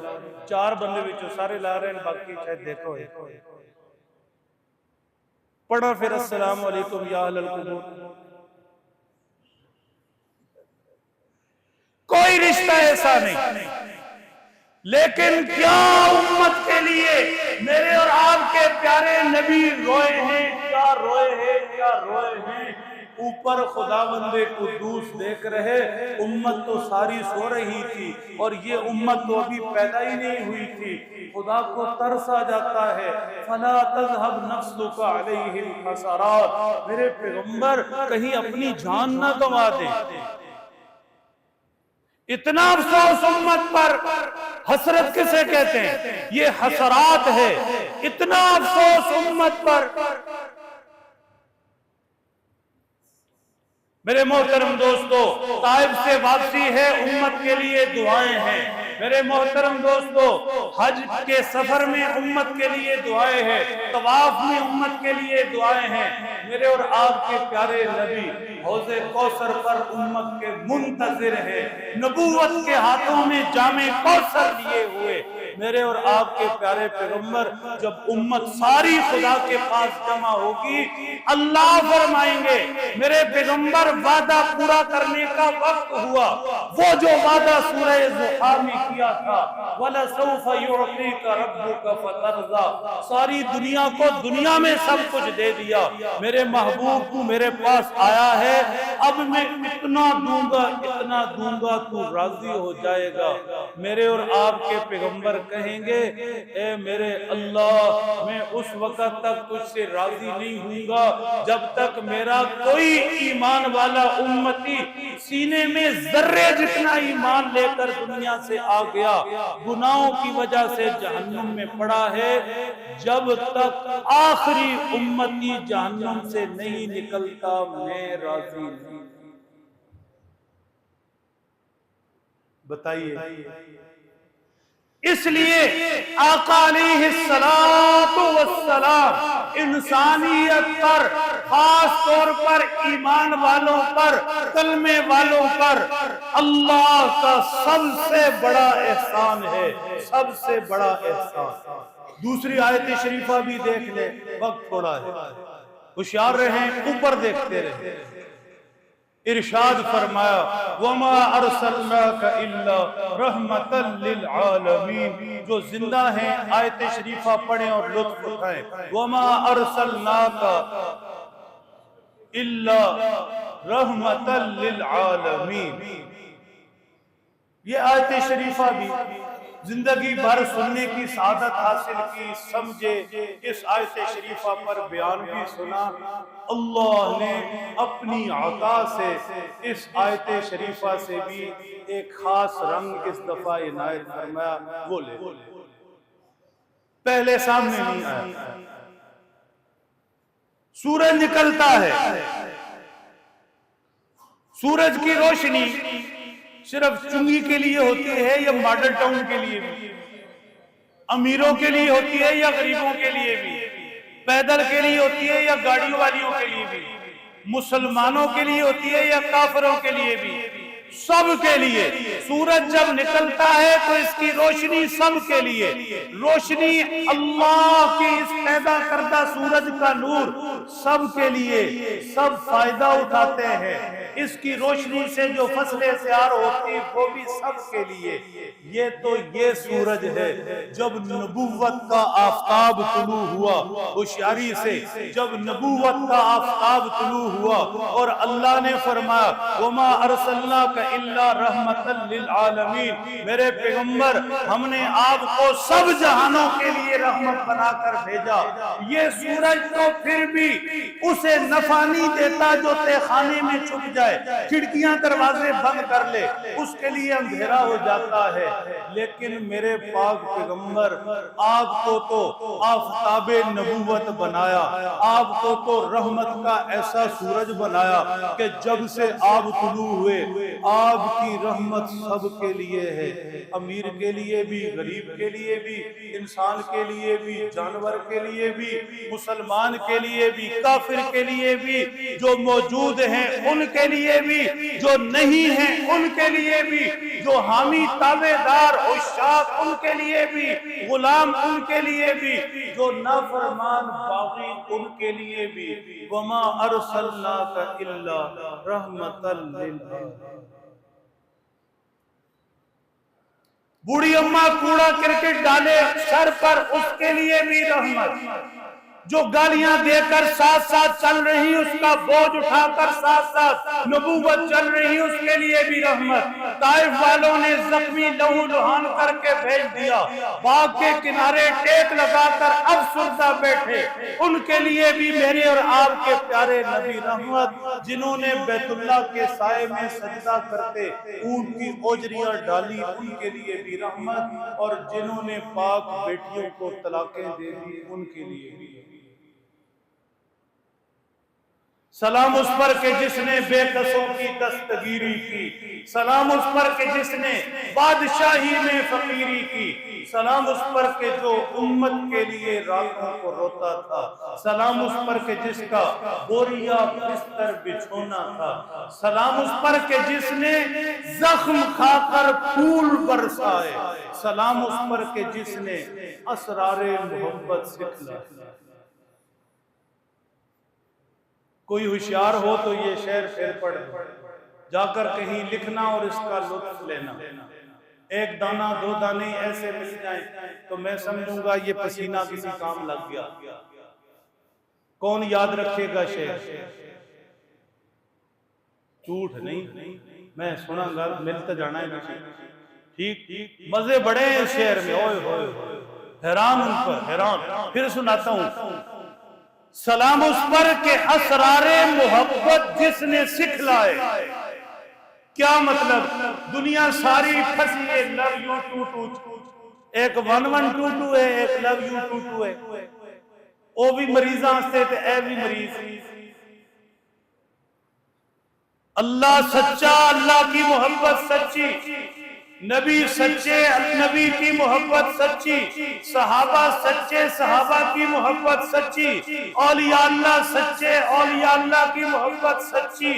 4 بندے بچوں سارے لا رہے ہیں، باقی شاید دیکھو ہے۔ پڑھا پھر السلام علیکم یا اہل القبور۔ کوئی رشتہ ایسا نہیں، لیکن کیا امت کے لیے میرے اور آپ کے پیارے نبی روئے ہیں، کیا روئے ہیں۔ اوپر خداوند قدوس دیکھ رہے، امت تو ساری سو رہی تھی اور یہ امت تو ابھی پیدا ہی نہیں ہوئی تھی، خدا کو ترس آ جاتا ہے۔ فلا تذهب نفسك علیہم حسرات، میرے پیغمبر کہیں اپنی جان نہ گنوا دیں۔ اتنا افسوس امت پر، حسرت کسے کہتے ہیں؟ یہ حسرات ہے، اتنا افسوس امت پر۔ میرے محترم دوستو، طائف سے واپسی ہے، امت کے لیے دعائیں ہیں۔ میرے محترم دوستو، حج کے سفر میں امت کے لیے دعائیں ہیں، طواف میں امت کے لیے دعائیں ہیں۔ میرے اور آپ کے پیارے نبی حوض کوثر پر امت کے منتظر ہیں، نبوت کے ہاتھوں میں جام کوثر لیے ہوئے۔ میرے اور آپ کے پیارے پیغمبر جب امت ساری خدا کے پاس جمع ہوگی، اللہ فرمائیں گے میرے پیغمبر وعدہ پورا کرنے کا وقت ہوا، وہ جو وعدہ سورہ ضحیٰ میں کیا تھا، وَلَسَوْفَ يُعْطِيكَ رَبُّكَ فَتَرْضَىٰ، ساری دنیا کو دنیا میں سب کچھ دے دیا، میرے محبوب تو میرے پاس آیا ہے، اب میں اتنا دوں گا تو راضی ہو جائے گا۔ میرے اور آپ کے پیغمبر کہیں گے اے میرے اللہ، میں اس وقت تک تجھ سے راضی نہیں ہوں گا جب تک میرا کوئی ایمان والا امتی سینے میں ذرے جتنا ایمان لے کر دنیا سے آ گیا، گناہوں کی وجہ سے جہنم میں پڑا ہے، جب تک آخری امتی جہنم سے نہیں نکلتا میں راضی نہیں۔ بتائیے، اس لیے آقا علیہ السلام انسانیت پر، خاص طور پر ایمان والوں پر، کلمے والوں پر اللہ کا سب سے بڑا احسان ہے، سب سے بڑا احسان۔ دوسری آیت شریفہ بھی دیکھ لے، وقت تھوڑا ہے، ہوشیار رہیں، اوپر دیکھتے رہیں۔ ارشاد فرمایا وَمَا أَرْسَلْنَاكَ إِلَّا رَحْمَةً لِلْعَالَمِينَ، جو زندہ ہیں آیت شریفہ پڑھیں اور لطف اٹھائیں۔ وَمَا أَرْسَلْنَاكَ إِلَّا رَحْمَةً لِلْعَالَمِينَ، یہ آیت شریفہ بھی زندگی بھر سننے کی سعادت حاصل کی، سمجھے، اس آیت شریفہ پر بیان بھی سنا۔ اللہ نے اپنی عطا سے اس آیت شریفہ سے بھی ایک خاص رنگ اس دفعہ عنایت فرمایا، وہ لے پہلے سامنے نہیں آیا۔ سورج نکلتا ہے، سورج کی روشنی صرف چنگی کے لیے ہوتی ہے یا ماڈل ٹاؤن کے لیے بھی، امیروں کے لیے ہوتی ہے یا غریبوں کے لیے بھی، پیدل کے لیے ہوتی ہے یا گاڑیوں والیوں کے لیے بھی، مسلمانوں کے لیے ہوتی ہے یا کافروں کے لیے بھی؟ سب کے لیے. سورج جب نکلتا ہے تو اس کی روشنی سب کے لیے. روشنی اللہ کی اس پیدا کردہ سورج کا نور سب کے لیے. سب فائدہ اٹھاتے ہیں. اس کی روشنی سے جو فصلیں تیار ہوتی وہ بھی سب کے لیے. یہ سورج ہے. جب نبوت کا آفتاب طلوع ہوا, ہوشیاری سے, جب نبوت کا آفتاب طلوع ہوا اور اللہ نے فرمایا وما ارسلناک الا رحمتا للعالمین, میرے پیغمبر ہم نے آپ کو سب جہانوں کے لیے رحمت بنا کر بھیجا. یہ سورج تو پھر بھی اسے نفع نہیں دیتا جو تہ خانے میں چھپ جائے, کھڑکیاں دروازے بند کر لے, اس کے لیے اندھیرا ہو جاتا ہے. لیکن میرے پاک پیغمبر آپ کو تو آفتاب نبوت بنایا, آپ کو تو رحمت کا ایسا سورج بنایا کہ جب سے آپ طلوع ہوئے آپ کی رحمت سب کے لیے ہے. امیر کے لیے بھی, غریب کے لیے بھی, انسان کے لیے بھی, جانور کے لیے بھی, مسلمان کے لیے بھی, کافر کے لیے بھی, جو موجود ہیں ان کے لیے بھی, جو نہیں ہیں ان کے لیے بھی, جو حامی تابع دار عشاق ان کے لیے بھی, غلام ان کے لیے بھی, جو نافرمان باغی ان کے لیے بھی. وما ارسلناک الا رحمتا للعالمین. بوڑھی اماں کوڑا کرکٹ ڈالے سر پر, اس کے لیے بھی رحمت. جو گالیاں دے کر ساتھ ساتھ چل رہی اس کا بوجھ اٹھا کر ساتھ ساتھ نبوت چل رہی اس کے لیے بھی رحمت. طائف والوں نے زخمی لہو لہان کر کے بھیج دیا, باغ کے کنارے ٹیک لگا کر افسردہ بیٹھے, ان کے لیے بھی میرے اور آپ کے پیارے نبی رحمت. جنہوں نے بیت اللہ کے سائے میں سجدہ کرتے اونٹ کی اوجریاں ڈالی ان کے لیے بھی رحمت, اور جنہوں نے پاک بیٹیوں کو طلاقیں دے دی ان کے لیے بھی. سلام اس پر کہ جس نے بے کسوں کی دستگیری کی, سلام اس پر کہ جس نے بادشاہی میں فقیری کی, سلام اس پر کہ جو امت کے لیے راتوں کو روتا تھا, سلام اس پر کہ جس کا بوریا بستر بچھونا تھا, سلام اس پر کہ جس نے زخم کھا کر پھول برسائے, سلام اس پر کہ جس نے اسرار محبت سکھلائے. کوئی ہوشیار ہو تو یہ شعر پھر پڑھے, جا کر کہیں لکھنا اور اس کا لطف لینا. ایک دانہ دو دانے ایسے مل جائیں تو میں سمجھوں گا یہ پسینہ کسی کام لگ گیا. کون یاد رکھے گا شعر؟ جھوٹ نہیں, میں سنا گا, ملتا جانا ہے کسی. ٹھیک, مزے بڑے ہیں شعر میں, اوئے ہوئے حیران ان پر, حیران. پھر سناتا ہوں. سلام اس پر کہ اسرار محبت جس نے سکھلائے. کیا مطلب؟ دنیا ساری پھنسی ہے لو یو ٹو ٹو, ایک 1122 ہے, ایک لو یو ٹو ٹو ہے. او بھی مریضاں سے تے اے بھی مریض. اللہ سچا, اللہ کی محبت سچی, نبی سچے, نبی کی محبت سچی, صحابہ سچے, صحابہ کی محبت سچی, اولیاء اللہ سچے, اولیاء اللہ کی محبت سچی.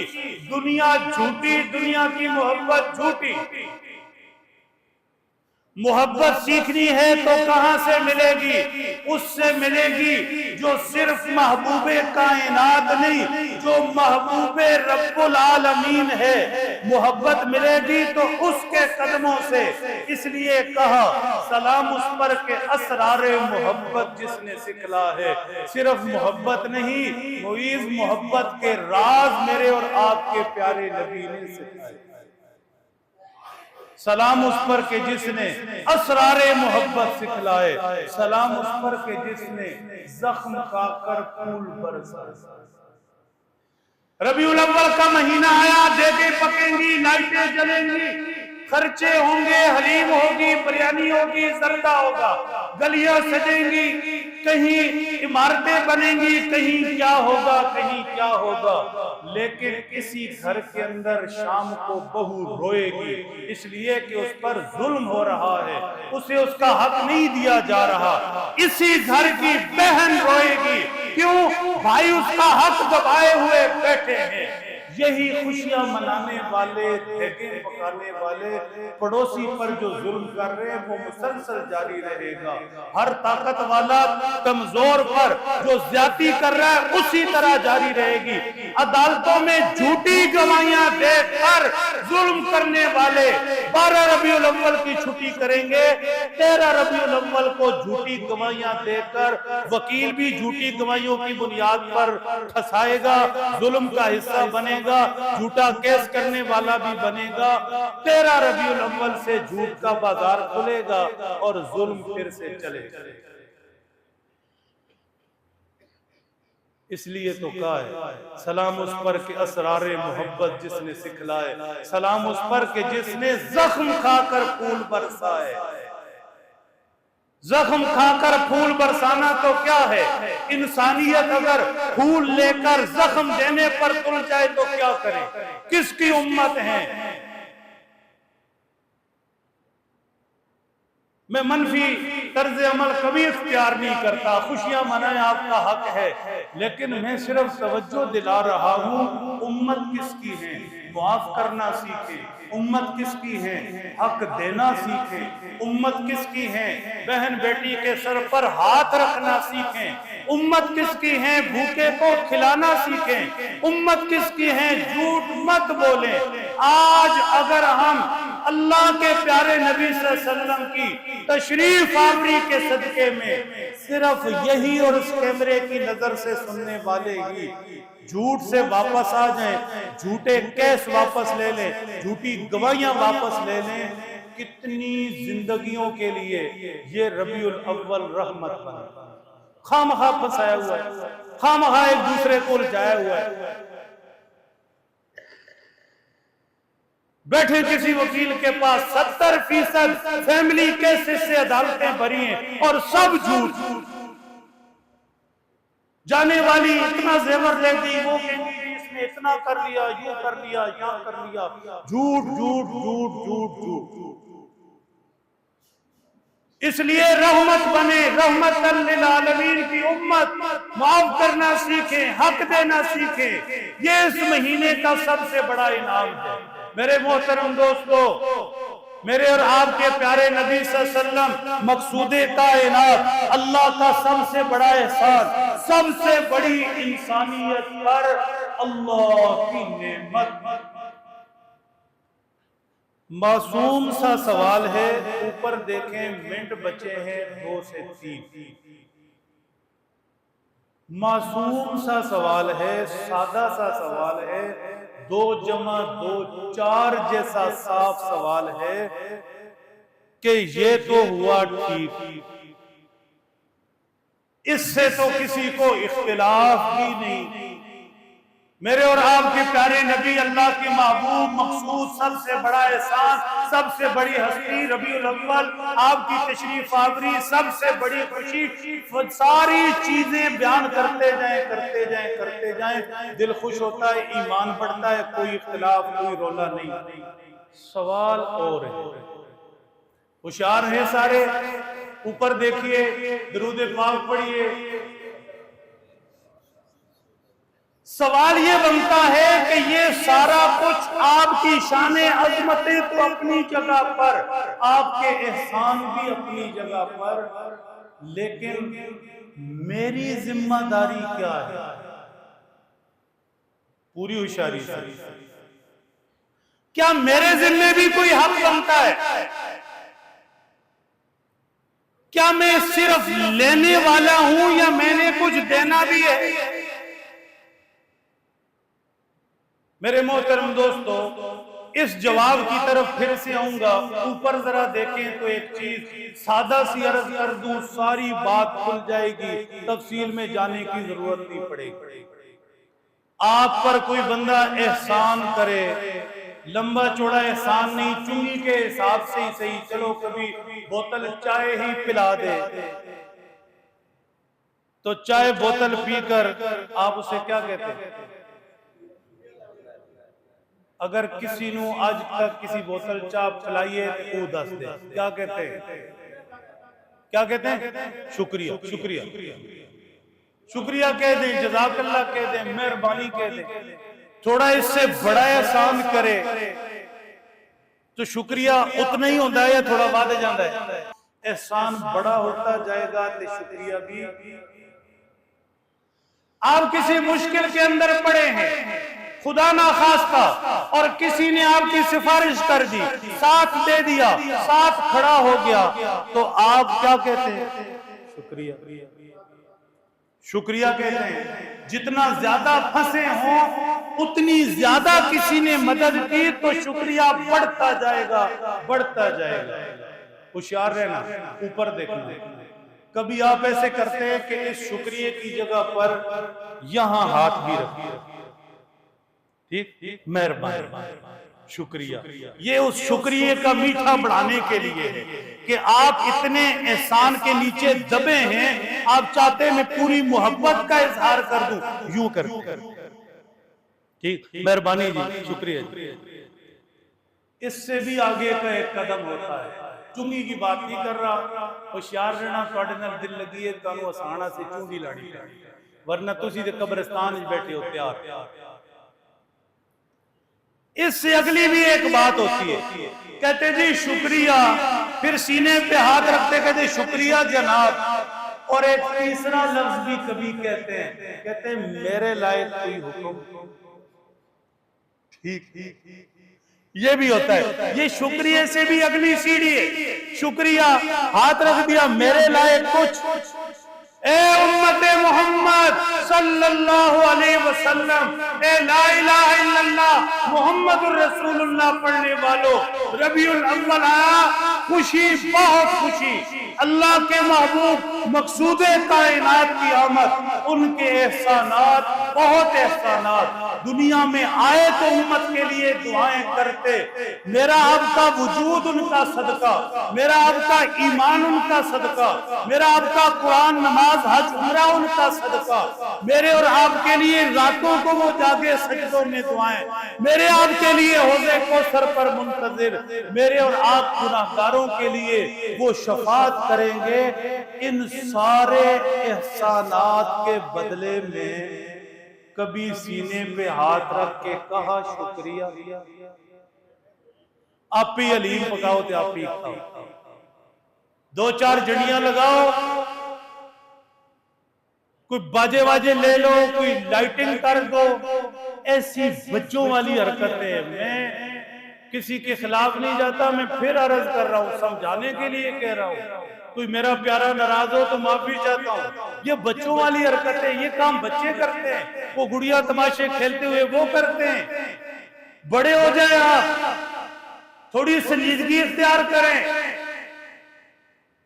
دنیا جھوٹی, دنیا کی محبت جھوٹی. محبت سیکھنی ہے تو کہاں سے ملے گی؟ اس سے ملے گی جو صرف محبوب کائنات نہیں, جو محبوب رب العالمین ہے. محبت ملے گی تو اس کے قدموں سے. اس لیے کہا سلام اس پر کہ اسرار محبت جس نے سکھلا ہے. صرف محبت نہیں, معیز محبت کے راز میرے اور آپ کے پیارے نبی نے سکھلائے. سلام اس پر کہ جس نے اسرار محبت سکھلائے. سلام اس پر کہ جس نے زخم کھا کر پھول برسائے. ربیع الاول کا مہینہ آیا, دیگیں پکیں گی, لائٹیں جلیں گی, خرچے ہوں گے, حلیم ہوگی, بریانی ہوگی, زردہ ہوگا, گلیاں سجیں گی, کہیں عمارتیں بنیں گی, کہیں کیا ہوگا, کہیں کیا ہوگا. لیکن اسی گھر کے اندر شام کو بہو روئے گی, اس لیے کہ اس پر ظلم ہو رہا ہے, اسے اس کا حق نہیں دیا جا رہا. اسی گھر کی بہن روئے گی, کیوں؟ بھائی اس کا حق دبائے ہوئے بیٹھے ہیں. یہی خوشیاں منانے والے، دیگیں پکانے والے پڑوسی پر جو ظلم کر رہے ہیں وہ مسلسل جاری رہے گا۔ ہر طاقت والا کمزور پر جو زیادتی کر رہا ہے اسی طرح جاری رہے گی۔ عدالتوں میں جھوٹی گواہیاں دے کر ظلم کرنے والے 12 ربیع الاول کی چھٹی کریں گے، 13 ربیع الاول کو جھوٹی گواہیاں دے کر وکیل بھی جھوٹی گواہیوں کی بنیاد پر پھنسائے گا، ظلم کا حصہ بنے گا، جھوٹا کیس کرنے والا بھی بنے گا۔ 13 ربیع الاول سے جھوٹ کا بازار کھلے گا اور ظلم پھر سے چلے گا۔ اس لیے تو کہا ہے سلام اس پر کہ اسرار محبت جس نے سکھلائے، سلام اس پر کہ جس نے زخم کھا کر پھول برسائے۔ زخم کھا کر پھول برسانا تو کیا ہے؟ انسانیت اگر پھول لے کر زخم دینے پر تل جائے تو کیا کرے؟ کس کی امت ہے؟ میں منفی طرز عمل کبھی اختیار نہیں کرتا، خوشیاں منائیں آپ کا حق ہے، لیکن میں صرف توجہ دلا رہا ہوں امت کس کی ہے؟ معاف کرنا سیکھیں۔ امت کس کی ہے؟ حق دینا سیکھیں۔ امت کس کی ہے؟ بہن بیٹی کے سر پر ہاتھ رکھنا سیکھیں۔ امت کس کی ہے؟ بھوکے کو کھلانا سیکھیں۔ امت کس کی ہے؟ جھوٹ مت بولیں۔ آج اگر ہم اللہ کے پیارے نبی صلی اللہ علیہ وسلم کی تشریف آوری کے صدقے میں صرف یہی اور اس کیمرے کی نظر سے سننے والے ہی جھوٹ سے واپس آ جائیں، جھوٹے کیس واپس لے لیں، جھوٹی گواہیاں واپس لے لیں، کتنی زندگیوں کے لیے یہ ربیع الاول رحمت بنا۔ خامخواہ پھنسایا ہوا ہے، خامخواہ ایک دوسرے کو الجھایا ہوا ہے۔ بیٹھے کسی وکیل کے پاس 70% فیملی کیسز سے عدالتیں بھری ہیں اور سب جھوٹ۔ جانے والی اتنا زیور لے گئی، وہ کہیں اس نے اتنا کر لیا، یوں کر لیا، یہاں کر لیا، جھوٹ جھوٹ جھوٹ جھوٹ جھوٹ۔ اس لیے رحمت بنے، رحمت للعالمین کی امت، معاف کرنا سیکھیں، حق دینا سیکھیں۔ یہ اس مہینے کا سب سے بڑا انعام ہے۔ میرے محترم دوستو، میرے اور آپ کے پیارے نبی صلی اللہ علیہ وسلم مقصود کائنات، اللہ کا سب سے بڑا احسان، سب سے بڑی انسانیت پر اللہ کی نعمت۔ معصوم سا سوال ہے، اوپر دیکھیں منٹ بچے ہیں 2 سے 3۔ معصوم سا سوال ہے، سادہ سا سوال ہے، 2 جمع 2 4 جیسا صاف سوال ہے کہ یہ تو ہوا ٹھیک، اس سے تو کسی کو اختلاف بھی نہیں۔ میرے اور آپ کے پیارے نبی، اللہ کے محبوب، مقصود، سب سے بڑا احسان، سب سے بڑی ہستی، ربیع الاول، آپ کی تشریف آوری، سب سے بڑی خوشی، ساری چیزیں بیان کرتے جائیں کرتے جائیں کرتے جائیں، دل خوش ہوتا ہے، ایمان بڑھتا ہے، کوئی اختلاف، کوئی رولا نہیں۔ سوال اور ہے، ہوشیار ہیں سارے، اوپر دیکھیے، درود پاک پڑھیے۔ سوال یہ بنتا ہے کہ یہ سارا کچھ آپ کی شان عظمتیں تو اپنی جگہ پر، آپ کے احسان بھی اپنی جگہ پر، لیکن میری ذمہ داری کیا ہے؟ پوری ہوشیاری سے، کیا میرے ذمہ بھی کوئی حق بنتا ہے؟ کیا میں صرف لینے والا ہوں یا میں نے کچھ دینا بھی ہے؟ میرے محترم دوستو، اس جواب کی طرف پھر سے آؤں گا۔ اوپر ذرا دیکھیں تو ایک چیز سادہ سی عرض کر دوں، ساری بات کھل جائے گی، تفصیل میں جانے کی ضرورت نہیں پڑے گی۔ آپ پر کوئی بندہ احسان کرے، لمبا چوڑا احسان نہیں، چنگی کے حساب سے ہی صحیح، چلو کبھی بوتل چائے ہی پلا دے، تو چائے بوتل پی کر آپ اسے کیا کہتے ہیں؟ اگر کسی نو آج تک کسی بوتل چاہ پلائیے تو دس دے، کیا کہتے ہیں؟ کیا کہتے ہیں؟ شکریہ، شکریہ، شکریہ کہہ دیں، جزاک اللہ کہہ دیں، مہربانی کہہ دیں۔ تھوڑا اس سے بڑا احسان کرے تو شکریہ اتنا ہی ہوتا ہے یا تھوڑا ود جاتا ہے؟ احسان بڑا ہوتا جائے گا تو شکریہ بھی۔ آپ کسی مشکل کے اندر پڑے ہیں، خدا ناخواستہ، اور کسی نے آپ کی سفارش کر دی، ساتھ دے دیا، ساتھ کھڑا ہو گیا، تو آپ کیا کہتے ہیں؟ شکریہ۔ شکریہ کہتے ہیں۔ جتنا زیادہ پھنسے ہوں اتنی زیادہ کسی نے مدد کی تو شکریہ بڑھتا جائے گا، بڑھتا جائے گا۔ ہوشیار رہنا، اوپر دیکھنا۔ کبھی آپ ایسے کرتے ہیں کہ اس شکریہ کی جگہ پر یہاں ہاتھ بھی رکھتے ہیں، ٹھیک، مہربانی، شکریہ۔ یہ اس شکریہ کا میٹھا بڑھانے کے لیے ہے کہ آپ اتنے احسان کے نیچے دبے ہیں، آپ چاہتے ہیں میں پوری محبت کا اظہار کر دوں، یوں کرتے ہیں، ٹھیک، مہربانی جی، شکریہ جی۔ اس سے بھی آگے کا ایک قدم ہوتا ہے۔ چنگی کی بات نہیں کر رہا، ہوشیار رہنا، تھوڑے نال دل لگی ہے تانوں آسانا سے چونگی لاڑی پڑی، ورنہ تسی تے قبرستان وچ بیٹھے ہو تیار۔ اس سے اگلی بھی ایک بات ہوتی ہے، کہتے جی شکریہ، پھر سینے پہ ہاتھ رکھتے کہتے شکریہ جناب، اور ایک تیسرا لفظ بھی کبھی کہتے ہیں میرے لائق کوئی حکم، ٹھیک، یہ بھی ہوتا ہے۔ یہ شکریہ سے بھی اگلی سیڑھی ہے۔ شکریہ، ہاتھ رکھ دیا، میرے لائق کچھ، اے امت محمد صلی اللہ علیہ وسلم، اے لا الہ الا اللہ محمد الرسول اللہ پڑھنے والوں، ربیع الاول آیا، خوشی، بہت خوشی، اللہ کے محبوب مقصود کائنات کی آمد، ان کے احسانات، بہت احسانات، دنیا میں آئے تو امت کے لیے دعائیں کرتے، میرا آپ کا وجود ان کا صدقہ، میرا آپ کا ایمان ان کا صدقہ، میرا آپ کا قرآن، نماز، حج، عمرہ ان کا صدقہ، میرے اور آپ کے لیے راتوں کو وہ جاگے سجدوں میں دعائیں، میرے آپ کے لیے حوض کوثر پر منتظر، میرے اور آپ گناہگاروں کے لیے وہ شفاعت کریں گے۔ ان سارے احسانات کے بدلے میں کبھی سینے پہ ہاتھ رکھ کے کہا شکریہ؟ آپ ہی حلیم پکاؤ تے آپ ہی کھاؤ، دو چار جڑیاں لگاؤ، کوئی باجے واجے لے لو، کوئی لائٹنگ کر دو، ایسی بچوں والی حرکتیں۔ میں کسی کے خلاف نہیں جاتا، میں پھر عرض کر رہا ہوں، سمجھانے کے لیے کہہ رہا ہوں، کوئی میرا پیارا ناراض ہو تو معافی چاہتا ہوں۔ یہ بچوں والی حرکتیں، یہ کام بچے کرتے ہیں، وہ گڑیا تماشے کھیلتے ہوئے وہ کرتے ہیں۔ بڑے ہو جائیں آپ، تھوڑی سنجیدگی اختیار کریں۔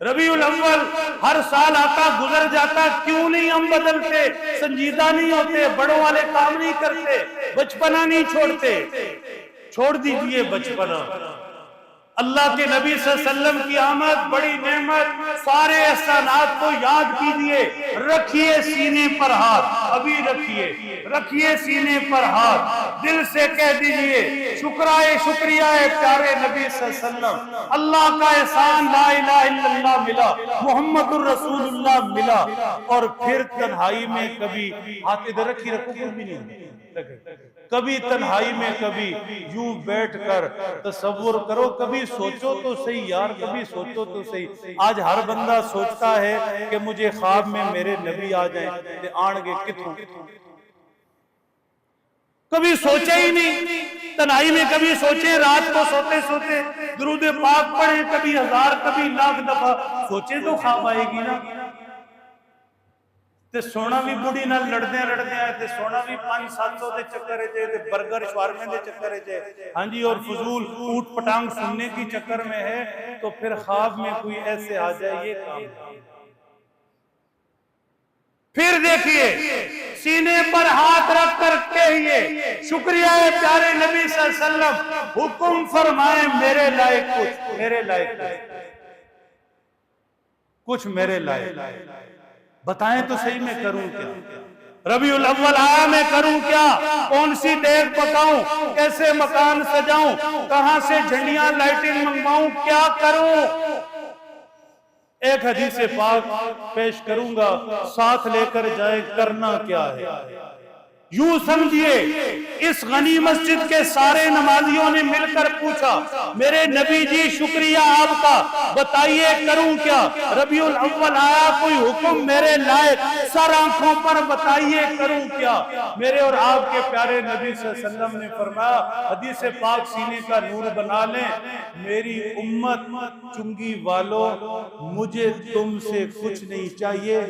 ربیع الاول ہر سال آتا گزر جاتا، کیوں نہیں ہم بدلتے، سنجیدہ نہیں ہوتے، بڑوں والے کام نہیں کرتے، بچپنا نہیں چھوڑتے؟ چھوڑ دیجئے بچپنا۔ اللہ کے نبی صلی اللہ علیہ وسلم کی آمد بڑی نعمت، سارے احسانات کو یاد کیجئے، رکھیے سینے پر ہاتھ، ابھی رکھیے سینے پر ہاتھ، دل سے کہہ دیجئے شکریہ پیارے نبی صلی اللہ علیہ وسلم، اللہ کا احسان لا الہ الا اللہ ملا، محمد الرسول اللہ ملا۔ اور پھر تنہائی میں کبھی ہاتھ ادھر رکھی، رکھو کوئی بھی نہیں کبھی تنہائی میں کبھی یوں بیٹھ کر تصور کرو، کبھی سوچو تو صحیح یار، کبھی سوچو تو صحیح۔ آج ہر بندہ سوچتا ہے کہ مجھے خواب میں میرے نبی آ جائیں، تے آن گے کتوں؟ کبھی سوچے ہی نہیں۔ تنہائی میں کبھی سوچے، رات کو سوتے سوتے درود پاک پڑھیں، کبھی 1000 کبھی لاکھ دفعہ سوچے تو خواب آئے گی نا۔ تے سونا بھی بڑی نال لڑدے آئے، تے سونا بھی 500-700 دے چکر ہے جے، تے برگر شوارمے دے چکر ہے جے، ہاں جی، اور فضول اوٹ پٹانگ سننے کی چکر میں ہے، تو پھر خواب میں کوئی ایسے آ جائے، یہ کام۔ پھر دیکھیے، سینے پر ہاتھ رکھ کر کہیے شکریہ پیارے نبی صلی اللہ علیہ وسلم، حکم فرمائیں میرے لائق کچھ، میرے لائق کچھ، میرے لائق بتائیں تو صحیح میں کروں کیا؟ ربیع الاول آیا، میں کروں کیا؟ کون سی دیگ پکاؤں، کیسے مکان سجاؤں، کہاں سے جھنڈیاں لائٹنگ منگواؤں، کیا کروں؟ ایک حدیث پاک پیش کروں گا، ساتھ لے کر جائے، کرنا کیا ہے؟ یوں سمجھیے اس غنی مسجد کے سارے نمازیوں نے مل کر پوچھا میرے نبی جی شکریہ آپ کا، بتائیے کروں کیا؟ ربیع الاول آیا، کوئی حکم میرے لائق، سر آنکھوں پر بتائیے کروں کیا؟ میرے اور آپ کے پیارے نبی صلی اللہ علیہ وسلم نے فرمایا، حدیث پاک سینے کا نور بنا لیں، میری امت چنگی والوں مجھے تم سے کچھ نہیں چاہیے،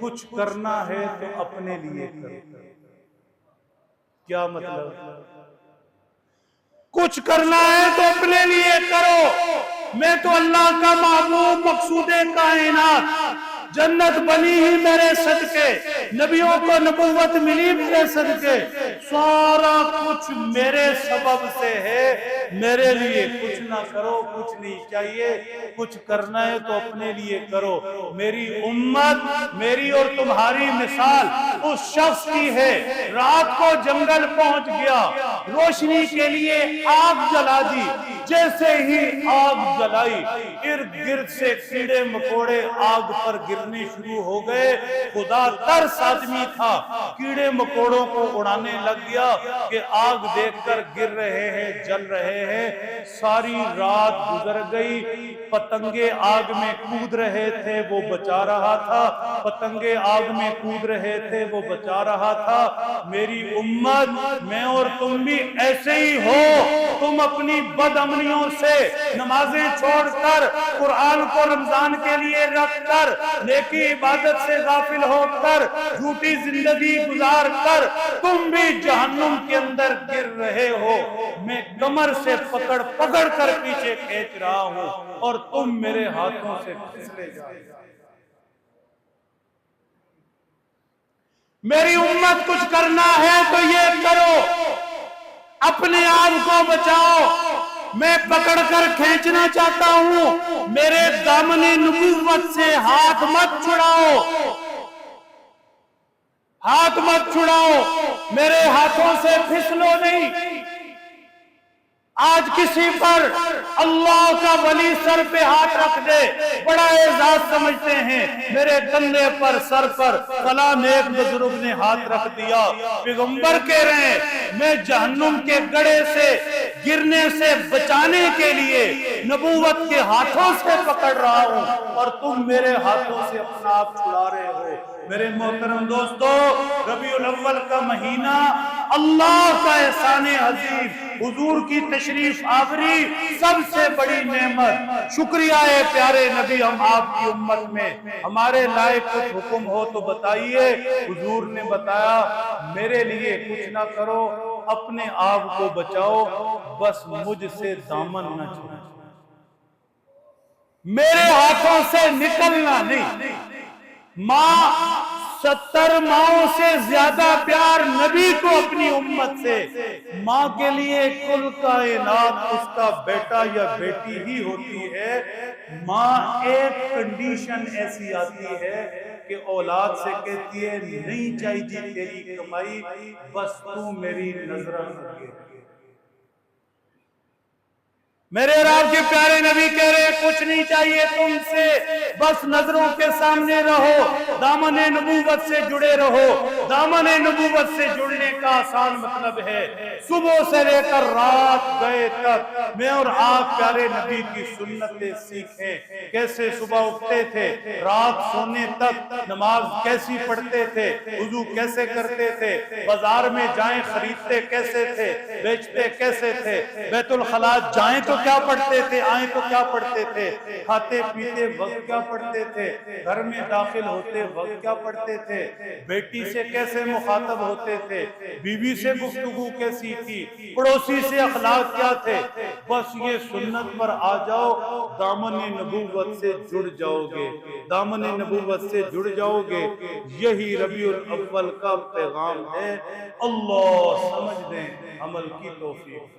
کچھ کرنا ہے تو اپنے لیے کرو۔ کیا مطلب؟ کچھ کرنا ہے تو اپنے لیے کرو، میں تو اللہ کا محبوب، مقصود کائنات، جنت بنی ہی میرے صدقے، نبیوں کو نبوت ملی میرے صدقے، سارا کچھ میرے سبب سے ہے، میرے لیے کچھ نہ کرو، کچھ نہیں چاہیے، کچھ کرنا ہے تو اپنے لیے کرو۔ میری امت، میری اور تمہاری مثال اس شخص کی ہے، رات کو جنگل پہنچ گیا، روشنی کے لیے آگ جلا دی، جیسے ہی آگ جلائی ارد گرد سے کیڑے مکوڑے آگ پر گرنے شروع ہو گئے، خدا ترس آدمی تھا، کیڑے مکوڑوں کو اڑانے لگ گیا کہ آگ دیکھ کر گر رہے ہیں، جل رہے ہیں، ساری رات گزر گئی، پتنگے آگ میں کود رہے تھے وہ بچا رہا تھا، پتنگے آگ میں کود رہے تھے وہ بچا رہا تھا۔ میری امت، میں اور تم بھی ایسے ہی ہو، تم اپنی بد امنیوں سے نمازیں چھوڑ کر، قرآن کو رمضان کے لیے رکھ کر، نیکی عبادت سے غافل ہو کر، جھوٹی زندگی گزار کر تم بھی جہنم کے اندر گر رہے ہو، میں کمر سے پکڑ پکڑ کر پیچھے کھینچ رہا ہوں اور تم میرے ہاتھوں سے پھسلے جا رہے ہو۔ میری امت کچھ کرنا ہے تو یہ کرو، اپنے آپ کو بچاؤ، میں پکڑ کر کھینچنا چاہتا ہوں، میرے دامن نبوت سے ہاتھ مت چھڑاؤ، ہاتھ مت چھڑاؤ، میرے ہاتھوں سے پھسلو نہیں۔ آج کسی پر اللہ کا ولی سر پہ ہاتھ رکھ دے بڑا اعزاز سمجھتے ہیں، میرے کندھے پر، سر پر فلاں نیک بزرگ نے ہاتھ رکھ دیا، پیغمبر کہہ رہے ہیں میں جہنم کے گڑھے سے گرنے سے بچانے کے لیے نبوت کے ہاتھوں سے پکڑ رہا ہوں اور تم میرے ہاتھوں سے اپنا آپ چھڑا رہے ہو۔ میرے محترم دوستو، ربیع الاول کا مہینہ اللہ کا احسان عظیم، حضور کی تشریف آوری، سب سے بڑی نعمت، شکریہ ہے پیارے نبی، ہم آپ کی امت میں ہمارے لائق کچھ حکم ہو تو بتائیے۔ حضور نے بتایا میرے لیے کچھ نہ کرو، اپنے آپ کو بچاؤ، بس مجھ سے دامن نہ چھوڑو، میرے ہاتھوں سے نکلنا نہیں۔ ماں 70 ماؤں سے زیادہ پیار نبی کو اپنی امت سے، ماں کے لیے کل کائنات اس کا بیٹا یا بیٹی ہی ہوتی ہے۔ ماں ایک کنڈیشن ایسی آتی ہے کہ اولاد سے کہتی ہے نہیں چاہیے تیری کمائی، بس تو میری نظروں میں گر۔ میرے اور آپ کے پیارے نبی کہہ رہے کچھ نہیں چاہیے تم سے، بس نظروں کے سامنے رہو، دامن نبوت سے جڑے رہو۔ دامن نبوت سے جڑنے کا آسان مطلب ہے صبح سے لے کر رات گئے تک میں اور آپ پیارے نبی کی سنتیں سیکھیں، کیسے صبح اٹھتے تھے، رات سونے تک نماز کیسی پڑھتے تھے، وضو کیسے کرتے تھے، بازار میں جائیں خریدتے کیسے تھے، بیچتے کیسے تھے، بیت الخلاء جائیں تو کیا پڑھتے تھے، آئیں تو کیا پڑھتے تھے، کھاتے پیتے وقت کیا پڑھتے تھے، گھر میں داخل ہوتے وقت کیا پڑھتے تھے، بیٹی سے کیسے مخاطب ہوتے تھے، بیوی سے گفتگو کیسی تھی، پڑوسی سے اخلاق کیا تھے۔ بس یہ سنت پر آ جاؤ، دامن نبوت سے جڑ جاؤ گے، دامن نبوت سے جڑ جاؤ گے۔ یہی ربیع الاول کا پیغام ہے۔ اللہ سمجھ دیں، عمل کی توفیق۔